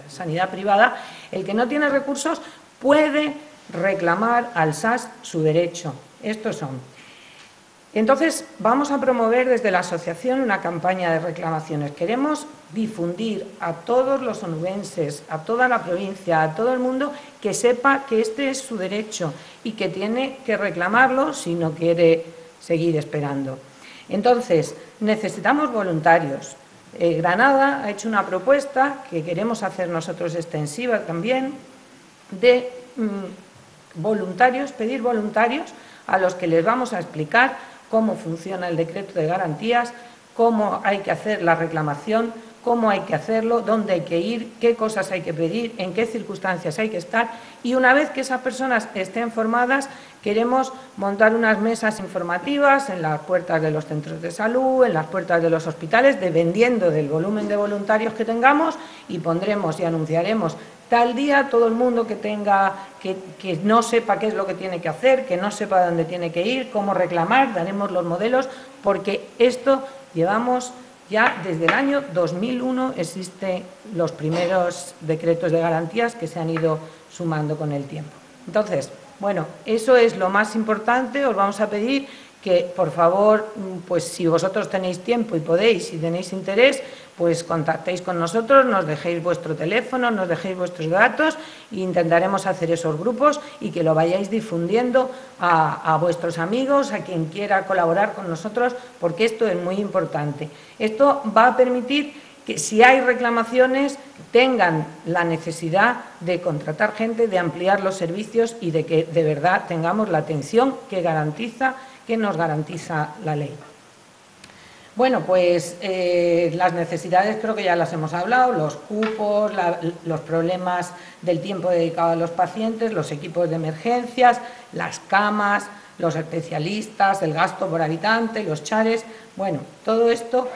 sanidad privada, el que no tiene recursos puede reclamar al SAS su derecho. Estos son. Entonces, vamos a promover desde la asociación una campaña de reclamaciones. Queremos difundir a todos los onubenses, a toda la provincia, a todo el mundo, que sepa que este es su derecho y que tiene que reclamarlo si no quiere seguir esperando. Entonces, necesitamos voluntarios. Granada ha hecho una propuesta que queremos hacer nosotros extensiva también de voluntarios, pedir voluntarios a los que les vamos a explicar cómo funciona el decreto de garantías, cómo hay que hacer la reclamación, cómo hay que hacerlo, dónde hay que ir, qué cosas hay que pedir, en qué circunstancias hay que estar. Y una vez que esas personas estén formadas, queremos montar unas mesas informativas en las puertas de los centros de salud, en las puertas de los hospitales, dependiendo del volumen de voluntarios que tengamos, y pondremos y anunciaremos tal día. Todo el mundo que no sepa qué es lo que tiene que hacer, que no sepa dónde tiene que ir, cómo reclamar, daremos los modelos, porque esto llevamos ya desde el año 2001, existen los primeros decretos de garantías que se han ido sumando con el tiempo. Entonces, bueno, eso es lo más importante. Os vamos a pedir que, por favor, pues si vosotros tenéis tiempo y podéis, si tenéis interés, pues contactéis con nosotros, nos dejéis vuestro teléfono, nos dejéis vuestros datos e intentaremos hacer esos grupos y que lo vayáis difundiendo a vuestros amigos, a quien quiera colaborar con nosotros, porque esto es muy importante. Esto va a permitir que, si hay reclamaciones, tengan la necesidad de contratar gente, de ampliar los servicios y de que de verdad tengamos la atención que nos garantiza la ley. Bueno, pues las necesidades creo que ya las hemos hablado, los cupos, los problemas del tiempo dedicado a los pacientes, los equipos de emergencias, las camas, los especialistas, el gasto por habitante, los chares, bueno, todo esto,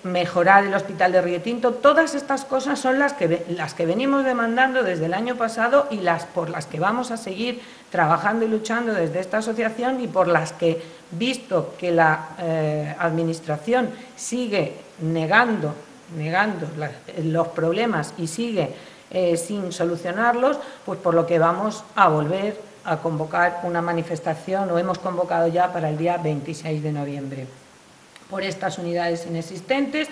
mejorar el hospital de Río Tinto, todas estas cosas son las que venimos demandando desde el año pasado y por las que vamos a seguir trabajando y luchando desde esta asociación y por las que, visto que la Administración sigue negando los problemas y sigue sin solucionarlos, pues por lo que vamos a volver a convocar una manifestación, o hemos convocado ya para el día 26 de noviembre, por estas unidades inexistentes.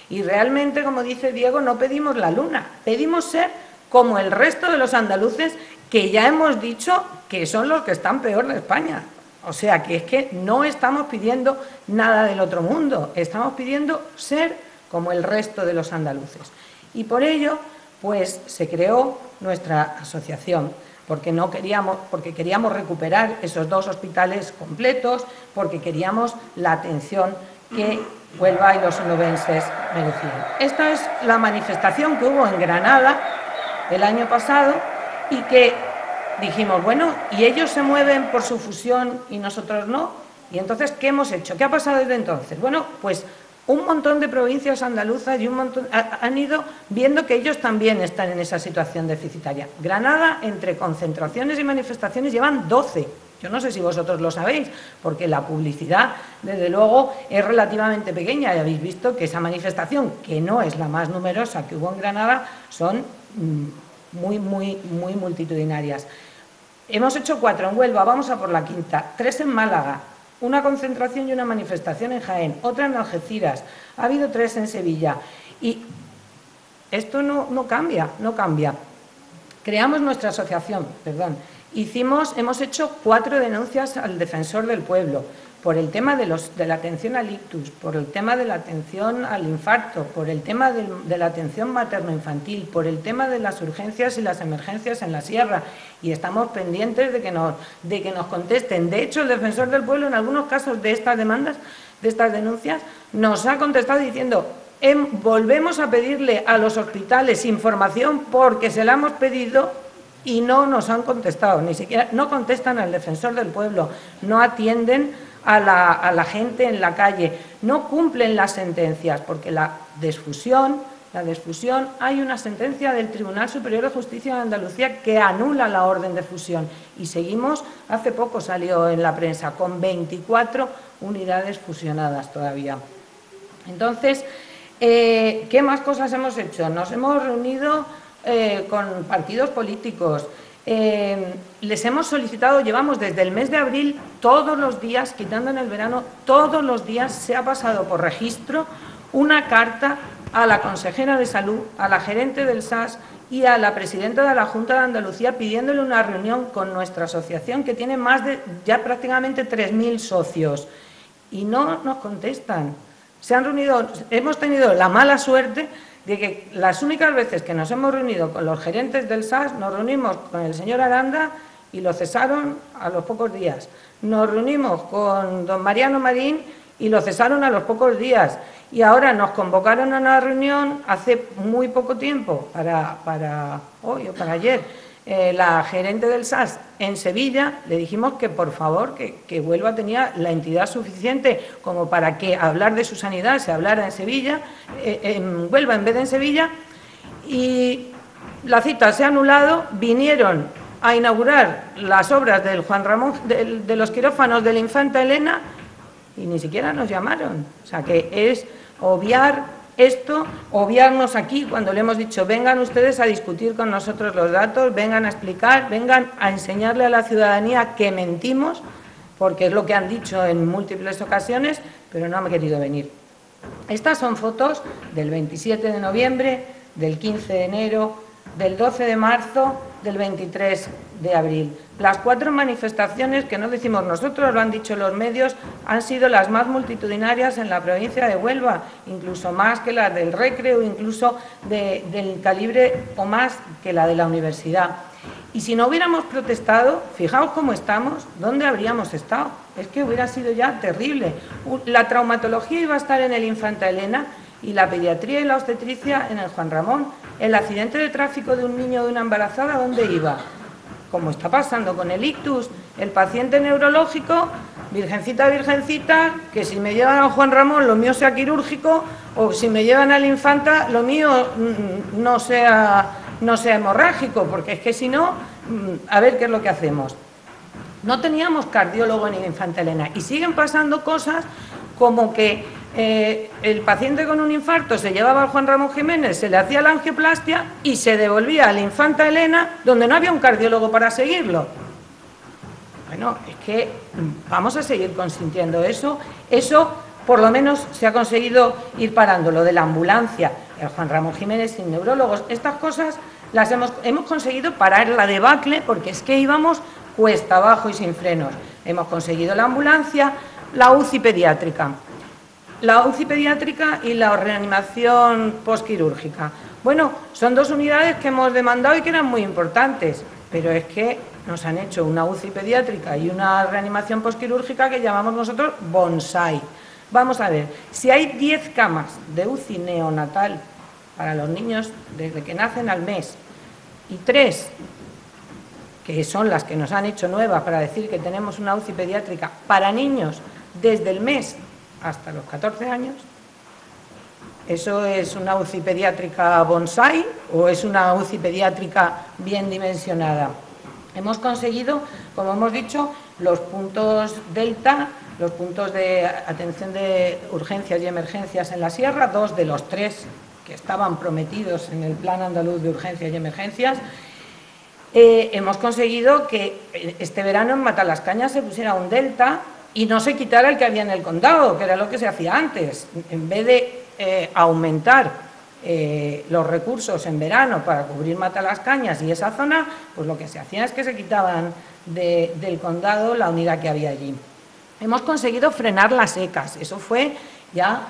Y realmente, como dice Diego, no pedimos la luna, pedimos ser como el resto de los andaluces, que ya hemos dicho que son los que están peor de España. O sea, que es que no estamos pidiendo nada del otro mundo, estamos pidiendo ser como el resto de los andaluces. Y por ello, pues se creó nuestra asociación, porque queríamos recuperar esos 2 hospitales completos, porque queríamos la atención que Huelva y los onubenses merecían. Esta es la manifestación que hubo en Granada el año pasado y que dijimos, bueno, ¿y ellos se mueven por su fusión y nosotros no? Y entonces, ¿qué hemos hecho? ¿Qué ha pasado desde entonces? Bueno, pues un montón de provincias andaluzas y han ido viendo que ellos también están en esa situación deficitaria. Granada, entre concentraciones y manifestaciones, llevan 12. Yo no sé si vosotros lo sabéis, porque la publicidad, desde luego, es relativamente pequeña. Y habéis visto que esa manifestación, que no es la más numerosa que hubo en Granada, son muy multitudinarias. Hemos hecho 4 en Huelva, vamos a por la 5ª, 3 en Málaga, una concentración y una manifestación en Jaén, otra en Algeciras, ha habido 3 en Sevilla. Y esto no cambia. Creamos nuestra asociación, hemos hecho 4 denuncias al Defensor del Pueblo, por el tema de la atención al ictus, por el tema de la atención al infarto, por el tema de la atención materno-infantil, por el tema de las urgencias y las emergencias en la sierra, y estamos pendientes de que nos contesten. De hecho, el Defensor del Pueblo, en algunos casos de estas demandas, de estas denuncias, nos ha contestado diciendo: volvemos a pedirle a los hospitales información porque se la hemos pedido y no nos han contestado, ni siquiera no contestan al Defensor del Pueblo, no atienden a la gente en la calle, no cumplen las sentencias, porque la desfusión, hay una sentencia del Tribunal Superior de Justicia de Andalucía que anula la orden de fusión, y seguimos, hace poco salió en la prensa, con 24 unidades fusionadas todavía. Entonces, ¿qué más cosas hemos hecho? Nos hemos reunido con partidos políticos, les hemos solicitado, llevamos desde el mes de abril, todos los días, quitando en el verano, todos los días se ha pasado por registro una carta a la consejera de Salud, a la gerente del SAS y a la presidenta de la Junta de Andalucía, pidiéndole una reunión con nuestra asociación, que tiene más de ya prácticamente 3.000 socios, y no nos contestan. Se han reunido, hemos tenido la mala suerte de que las únicas veces que nos hemos reunido con los gerentes del SAS, nos reunimos con el señor Aranda y lo cesaron a los pocos días. Nos reunimos con don Mariano Marín y lo cesaron a los pocos días. Y ahora nos convocaron a una reunión hace muy poco tiempo, para hoy o para ayer, la gerente del SAS en Sevilla. Le dijimos que por favor, que Huelva tenía la entidad suficiente como para que hablar de su sanidad se hablara en Sevilla, en Huelva en vez de en Sevilla, y la cita se ha anulado. Vinieron a inaugurar las obras del Juan Ramón, de los quirófanos de la Infanta Elena, y ni siquiera nos llamaron. O sea, que es obviar esto, obviarnos aquí cuando le hemos dicho: vengan ustedes a discutir con nosotros los datos, vengan a explicar, vengan a enseñarle a la ciudadanía que mentimos, porque es lo que han dicho en múltiples ocasiones, pero no han querido venir. Estas son fotos del 27 de noviembre, del 15 de enero, del 12 de marzo, del 23 de abril. Las 4 manifestaciones, que no decimos nosotros, lo han dicho los medios, han sido las más multitudinarias en la provincia de Huelva, incluso más que las del Recreo, incluso del calibre o más que la de la universidad. Y si no hubiéramos protestado, fijaos cómo estamos, ¿dónde habríamos estado? Es que hubiera sido ya terrible. La traumatología iba a estar en el Infanta Elena y la pediatría y la obstetricia en el Juan Ramón. El accidente de tráfico de un niño o de una embarazada, ¿dónde iba? Como está pasando con el ictus, el paciente neurológico, virgencita, virgencita, que si me llevan al Juan Ramón lo mío sea quirúrgico, o si me llevan al Infanta lo mío no sea hemorrágico, porque es que si no, a ver qué es lo que hacemos. No teníamos cardiólogo en el Infanta Elena y siguen pasando cosas como que el paciente con un infarto se llevaba al Juan Ramón Jiménez, se le hacía la angioplastia y se devolvía al Infanta Elena, donde no había un cardiólogo para seguirlo. Bueno, es que vamos a seguir consintiendo eso. Eso, por lo menos, se ha conseguido ir parando. Lo de la ambulancia, el Juan Ramón Jiménez sin neurólogos, estas cosas las hemos conseguido parar la debacle, porque es que íbamos cuesta abajo y sin frenos. Hemos conseguido la ambulancia, la UCI pediátrica. La UCI pediátrica y la reanimación postquirúrgica. Bueno, son dos unidades que hemos demandado y que eran muy importantes, pero es que nos han hecho una UCI pediátrica y una reanimación postquirúrgica que llamamos nosotros bonsai. Vamos a ver, si hay 10 camas de UCI neonatal para los niños desde que nacen al mes y 3, que son las que nos han hecho nuevas para decir que tenemos una UCI pediátrica para niños desde el mes hasta los 14 años, ¿eso es una UCI pediátrica bonsai o es una UCI pediátrica bien dimensionada? Hemos conseguido, como hemos dicho, los puntos delta, los puntos de atención de urgencias y emergencias en la sierra, 2 de los 3 que estaban prometidos en el Plan Andaluz de Urgencias y Emergencias. Hemos conseguido que este verano en Matalascañas se pusiera un delta y no se quitara el que había en el condado, que era lo que se hacía antes. En vez de aumentar los recursos en verano para cubrir Matalascañas y esa zona, pues lo que se hacía es que se quitaban del condado la unidad que había allí. Hemos conseguido frenar las secas, eso fue ya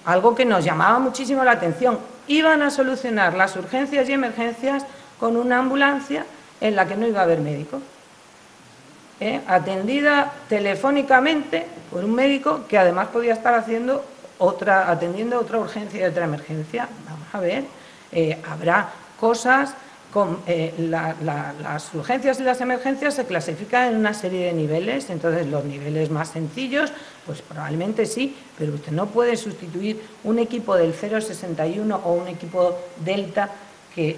algo que nos llamaba muchísimo la atención. Iban a solucionar las urgencias y emergencias con una ambulancia en la que no iba a haber médico. Atendida telefónicamente por un médico que además podía estar atendiendo otra urgencia y otra emergencia. Vamos a ver, habrá cosas, las urgencias y las emergencias se clasifican en una serie de niveles, entonces los niveles más sencillos, pues probablemente sí, pero usted no puede sustituir un equipo del 061 o un equipo Delta que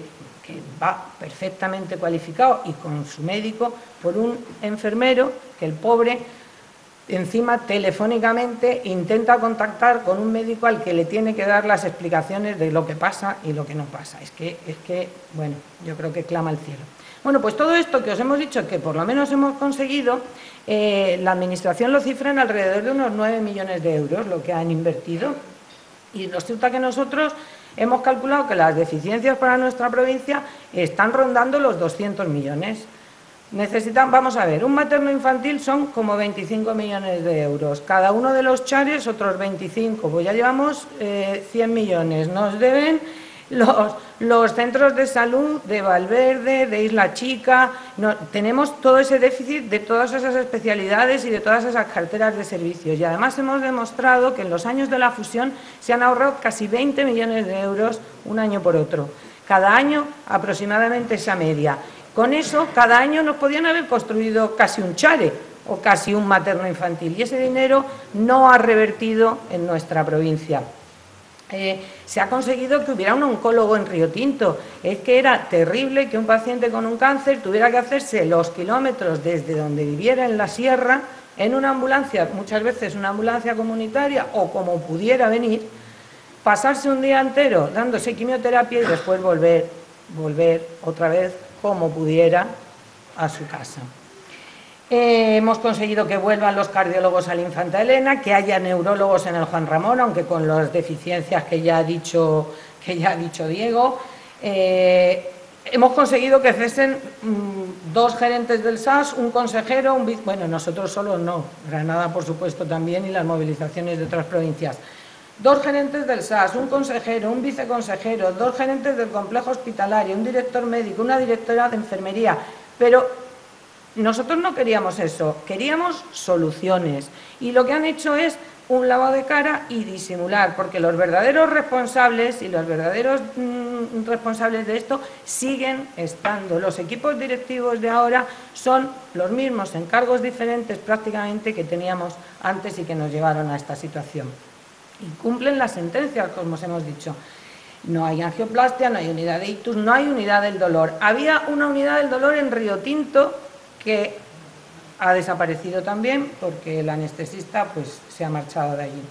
va perfectamente cualificado y con su médico por un enfermero que el pobre encima telefónicamente intenta contactar con un médico al que le tiene que dar las explicaciones de lo que pasa y lo que no pasa. Es que bueno, yo creo que clama al cielo. Bueno, pues todo esto que os hemos dicho que por lo menos hemos conseguido, la Administración lo cifra en alrededor de unos 9 millones de euros lo que han invertido, y resulta que nosotros hemos calculado que las deficiencias para nuestra provincia están rondando los 200 millones. Necesitan, vamos a ver, un materno infantil son como 25 millones de euros. Cada uno de los chares otros 25, pues ya llevamos 100 millones. Nos deben los centros de salud de Valverde, de Isla Chica. Tenemos todo ese déficit de todas esas especialidades y de todas esas carteras de servicios. Y además hemos demostrado que en los años de la fusión se han ahorrado casi 20 millones de euros un año por otro. Cada año aproximadamente esa media. Con eso, cada año nos podían haber construido casi un chare o casi un materno infantil. Y ese dinero no ha revertido en nuestra provincia. Se ha conseguido que hubiera un oncólogo en Río Tinto. Es que era terrible que un paciente con un cáncer tuviera que hacerse los kilómetros desde donde viviera en la sierra, en una ambulancia, muchas veces una ambulancia comunitaria o como pudiera venir, pasarse un día entero dándose quimioterapia y después volver otra vez como pudiera a su casa. Hemos conseguido que vuelvan los cardiólogos al Infanta Elena, que haya neurólogos en el Juan Ramón, aunque con las deficiencias que ya ha dicho Diego. Hemos conseguido que cesen 2 gerentes del SAS, un consejero, bueno, nosotros solos no, Granada por supuesto también y las movilizaciones de otras provincias. 2 gerentes del SAS, un consejero, un viceconsejero, 2 gerentes del complejo hospitalario, un director médico, una directora de enfermería, pero nosotros no queríamos eso, queríamos soluciones, y lo que han hecho es un lavado de cara y disimular, porque los verdaderos responsables de esto siguen estando. Los equipos directivos de ahora son los mismos, en cargos diferentes prácticamente que teníamos antes y que nos llevaron a esta situación. Y cumplen las sentencias, como os hemos dicho. No hay angioplastia, no hay unidad de ictus, no hay unidad del dolor. Había una unidad del dolor en Río Tinto que ha desaparecido también porque el anestesista pues, se ha marchado de allí.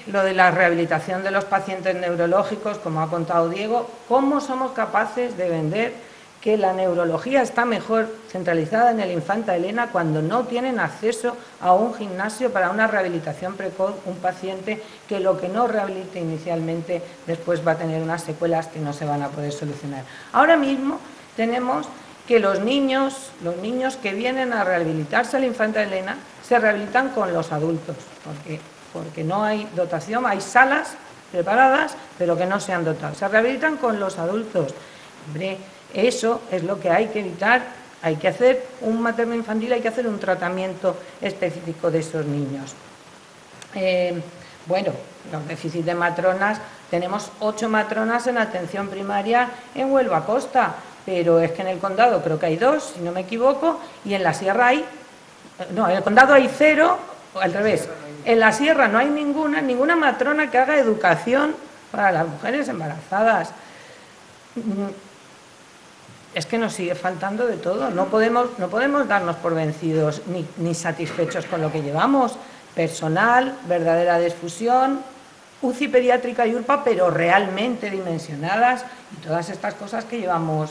Lo de la rehabilitación de los pacientes neurológicos, como ha contado Diego, ¿cómo somos capaces de vender que la neurología está mejor centralizada en el Infanta Elena cuando no tienen acceso a un gimnasio para una rehabilitación precoz, un paciente que lo que no rehabilite inicialmente después va a tener unas secuelas que no se van a poder solucionar? Ahora mismo tenemos que los niños que vienen a rehabilitarse al Infanta Elena se rehabilitan con los adultos, porque no hay dotación, hay salas preparadas, pero que no se han dotado. Se rehabilitan con los adultos. Hombre, eso es lo que hay que evitar. Hay que hacer un materno infantil, hay que hacer un tratamiento específico de esos niños. Bueno, los déficits de matronas, tenemos 8 matronas en atención primaria en Huelva Costa, pero es que en el condado creo que hay 2, si no me equivoco, y en la sierra hay... No, en el condado hay 0, o al revés. En la sierra no hay ninguna matrona que haga educación para las mujeres embarazadas. Es que nos sigue faltando de todo. No podemos darnos por vencidos ni satisfechos con lo que llevamos. Personal, verdadera desfusión, UCI pediátrica y URPA, pero realmente dimensionadas, y todas estas cosas que llevamos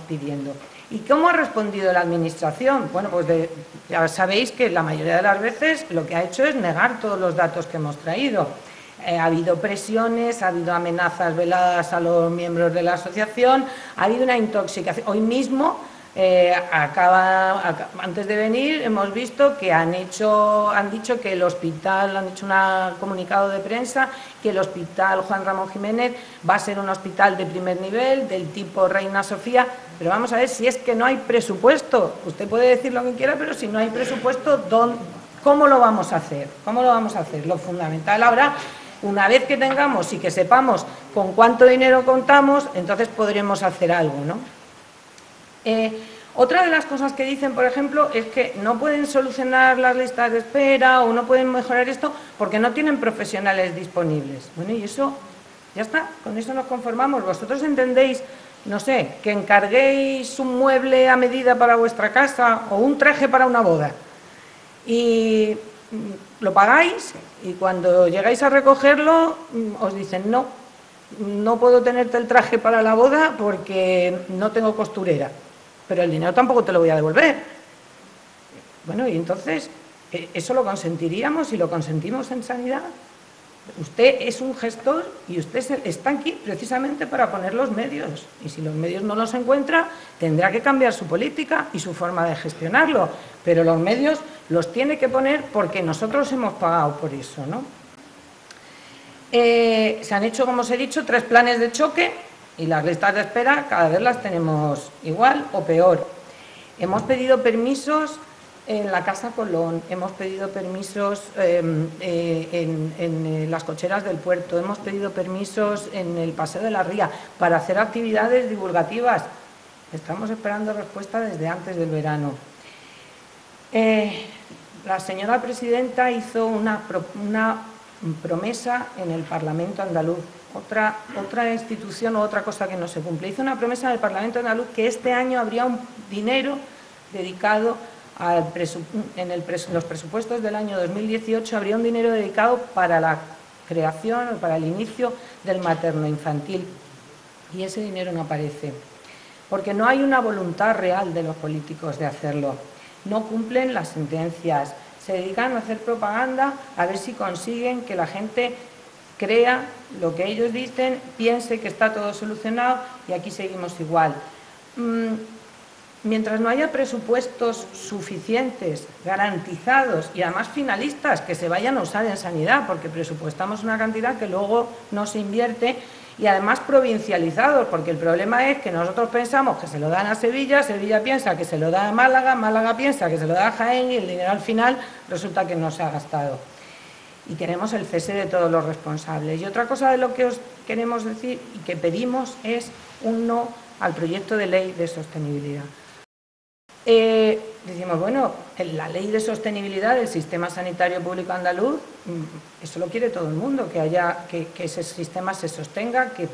pidiendo. ¿Y cómo ha respondido la Administración? Bueno, pues ya sabéis que la mayoría de las veces lo que ha hecho es negar todos los datos que hemos traído. Ha habido presiones, ha habido amenazas veladas a los miembros de la asociación, ha habido una intoxicación. Hoy mismo, antes de venir, hemos visto que han dicho que el hospital, han hecho un comunicado de prensa, que el hospital Juan Ramón Jiménez va a ser un hospital de primer nivel, del tipo Reina Sofía, pero vamos a ver si es que no hay presupuesto. Usted puede decir lo que quiera, pero si no hay presupuesto, ¿cómo lo vamos a hacer? ¿Cómo lo vamos a hacer? Lo fundamental ahora, una vez que tengamos y que sepamos con cuánto dinero contamos, entonces podremos hacer algo, ¿no? Otra de las cosas que dicen, por ejemplo, es que no pueden solucionar las listas de espera o no pueden mejorar esto porque no tienen profesionales disponibles. Bueno, y eso, ya está, con eso nos conformamos. Vosotros entendéis, no sé, que encarguéis un mueble a medida para vuestra casa o un traje para una boda y lo pagáis y cuando llegáis a recogerlo os dicen no puedo tenerte el traje para la boda porque no tengo costurera, pero el dinero tampoco te lo voy a devolver. Bueno, y entonces, ¿eso lo consentiríamos si lo consentimos en sanidad? Usted es un gestor y usted está aquí precisamente para poner los medios. Y si los medios no los encuentra, tendrá que cambiar su política y su forma de gestionarlo. Pero los medios los tiene que poner porque nosotros hemos pagado por eso, ¿no? Se han hecho, como os he dicho, 3 planes de choque y las listas de espera cada vez las tenemos igual o peor. Hemos pedido permisos en la Casa Colón, hemos pedido permisos en las cocheras del puerto, hemos pedido permisos en el Paseo de la Ría para hacer actividades divulgativas. Estamos esperando respuesta desde antes del verano. La señora presidenta hizo una promesa en el Parlamento andaluz, otra institución o otra cosa que no se cumple. Hizo una promesa en el Parlamento andaluz que este año habría un dinero dedicado los presupuestos del año 2018 habría un dinero dedicado para la creación o para el inicio del materno infantil y ese dinero no aparece porque no hay una voluntad real de los políticos de hacerlo, no cumplen las sentencias, se dedican a hacer propaganda a ver si consiguen que la gente crea lo que ellos dicen, piense que está todo solucionado y aquí seguimos igual. mientras no haya presupuestos suficientes, garantizados y además finalistas que se vayan a usar en sanidad, porque presupuestamos una cantidad que luego no se invierte, y además provincializados, porque el problema es que nosotros pensamos que se lo dan a Sevilla, Sevilla piensa que se lo da a Málaga, Málaga piensa que se lo da a Jaén y el dinero al final resulta que no se ha gastado. Y queremos el cese de todos los responsables. Y otra cosa de lo que os queremos decir y que pedimos es un no al proyecto de ley de sostenibilidad. Decimos, bueno, la ley de sostenibilidad del sistema sanitario público andaluz, eso lo quiere todo el mundo, que ese sistema se sostenga, que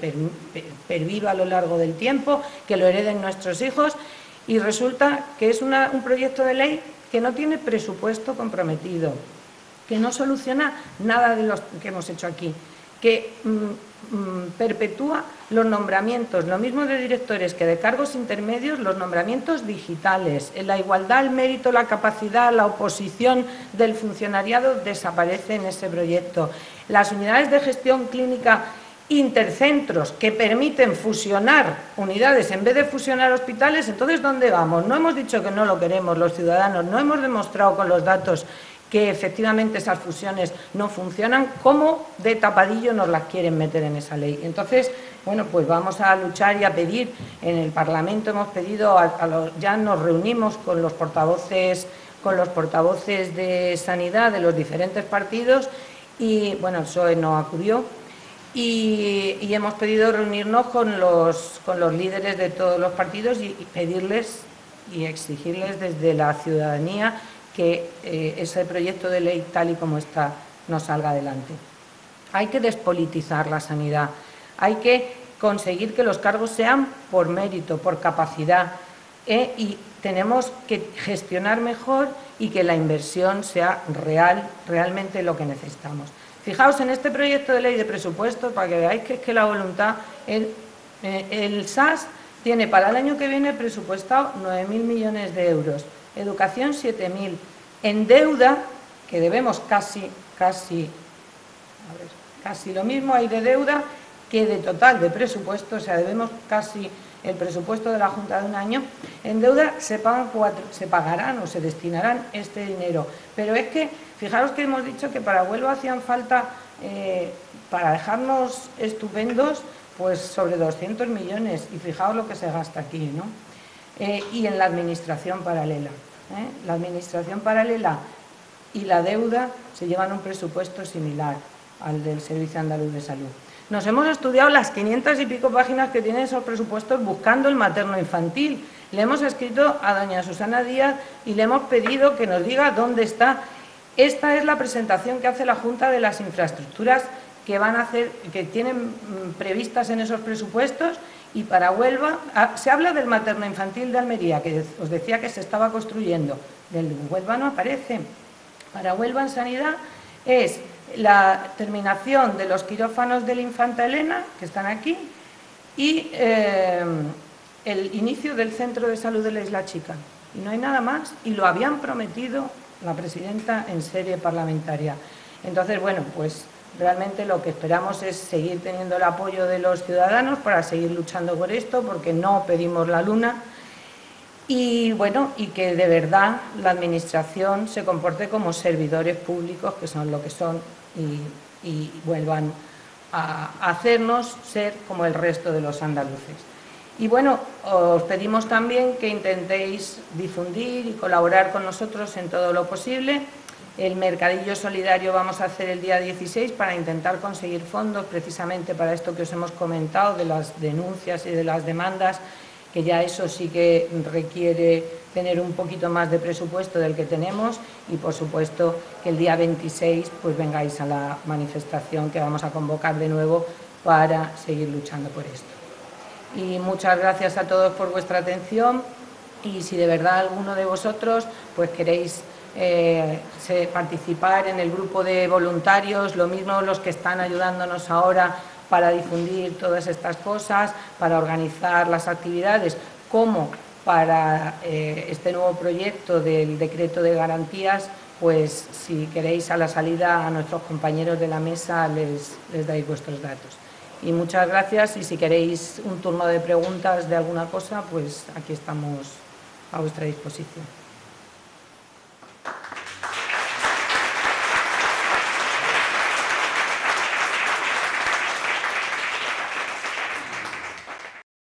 perviva a lo largo del tiempo, que lo hereden nuestros hijos, y resulta que es un proyecto de ley que no tiene presupuesto comprometido, que no soluciona nada de lo que hemos hecho aquí, que perpetúa los nombramientos, lo mismo de directores que de cargos intermedios, los nombramientos digitales, la igualdad, el mérito, la capacidad, la oposición del funcionariado desaparece en ese proyecto. Las unidades de gestión clínica intercentros que permiten fusionar unidades en vez de fusionar hospitales, entonces ¿dónde vamos? No hemos dicho que no lo queremos los ciudadanos, no hemos demostrado con los datos que efectivamente esas fusiones no funcionan, ¿cómo de tapadillo nos las quieren meter en esa ley? Entonces, bueno, pues vamos a luchar y a pedir, en el Parlamento hemos pedido, ya nos reunimos con los portavoces de Sanidad de los diferentes partidos y, bueno, el PSOE no acudió, y hemos pedido reunirnos con los líderes de todos los partidos y pedirles y exigirles desde la ciudadanía que ese proyecto de ley tal y como está no salga adelante. Hay que despolitizar la sanidad, hay que conseguir que los cargos sean por mérito, por capacidad, y tenemos que gestionar mejor y que la inversión sea realmente lo que necesitamos. Fijaos en este proyecto de ley de presupuestos para que veáis que es que la voluntad, el SAS tiene para el año que viene presupuestado 9.000 millones de euros. Educación 7.000, en deuda, que debemos casi lo mismo hay de deuda que de total de presupuesto, o sea, debemos casi el presupuesto de la Junta de un año, en deuda se pagarán o se destinarán este dinero. Pero es que, fijaros que hemos dicho que para Huelva hacían falta, para dejarnos estupendos, pues sobre 200 millones, y fijaos lo que se gasta aquí, ¿no? Y en la administración paralela. La administración paralela y la deuda se llevan un presupuesto similar al del Servicio Andaluz de Salud. Nos hemos estudiado las 500 y pico páginas que tienen esos presupuestos buscando el materno-infantil. Le hemos escrito a doña Susana Díaz y le hemos pedido que nos diga dónde está. Esta es la presentación que hace la Junta de las infraestructuras que van a hacer, que tienen previstas en esos presupuestos. Y para Huelva, se habla del materno-infantil de Almería, que os decía que se estaba construyendo. Del Huelva no aparece. Para Huelva en sanidad es la terminación de los quirófanos del Infanta Elena, que están aquí, y el inicio del centro de salud de la Isla Chica. Y no hay nada más. Y lo habían prometido la presidenta en sede parlamentaria. Entonces, bueno, pues realmente lo que esperamos es seguir teniendo el apoyo de los ciudadanos para seguir luchando por esto, porque no pedimos la luna, y bueno, y que de verdad la Administración se comporte como servidores públicos, que son lo que son, y vuelvan a hacernos ser como el resto de los andaluces. Y bueno, os pedimos también que intentéis difundir y colaborar con nosotros en todo lo posible. El mercadillo solidario vamos a hacer el día 16 para intentar conseguir fondos precisamente para esto que os hemos comentado de las denuncias y de las demandas, que ya eso sí que requiere tener un poquito más de presupuesto del que tenemos, y por supuesto que el día 26 pues vengáis a la manifestación que vamos a convocar de nuevo para seguir luchando por esto. Y muchas gracias a todos por vuestra atención, y si de verdad alguno de vosotros pues queréis participar en el grupo de voluntarios, lo mismo los que están ayudándonos ahora para difundir todas estas cosas, para organizar las actividades, como para este nuevo proyecto del decreto de garantías, pues si queréis a la salida a nuestros compañeros de la mesa les dais vuestros datos. Y muchas gracias, y si queréis un turno de preguntas de alguna cosa, pues aquí estamos a vuestra disposición.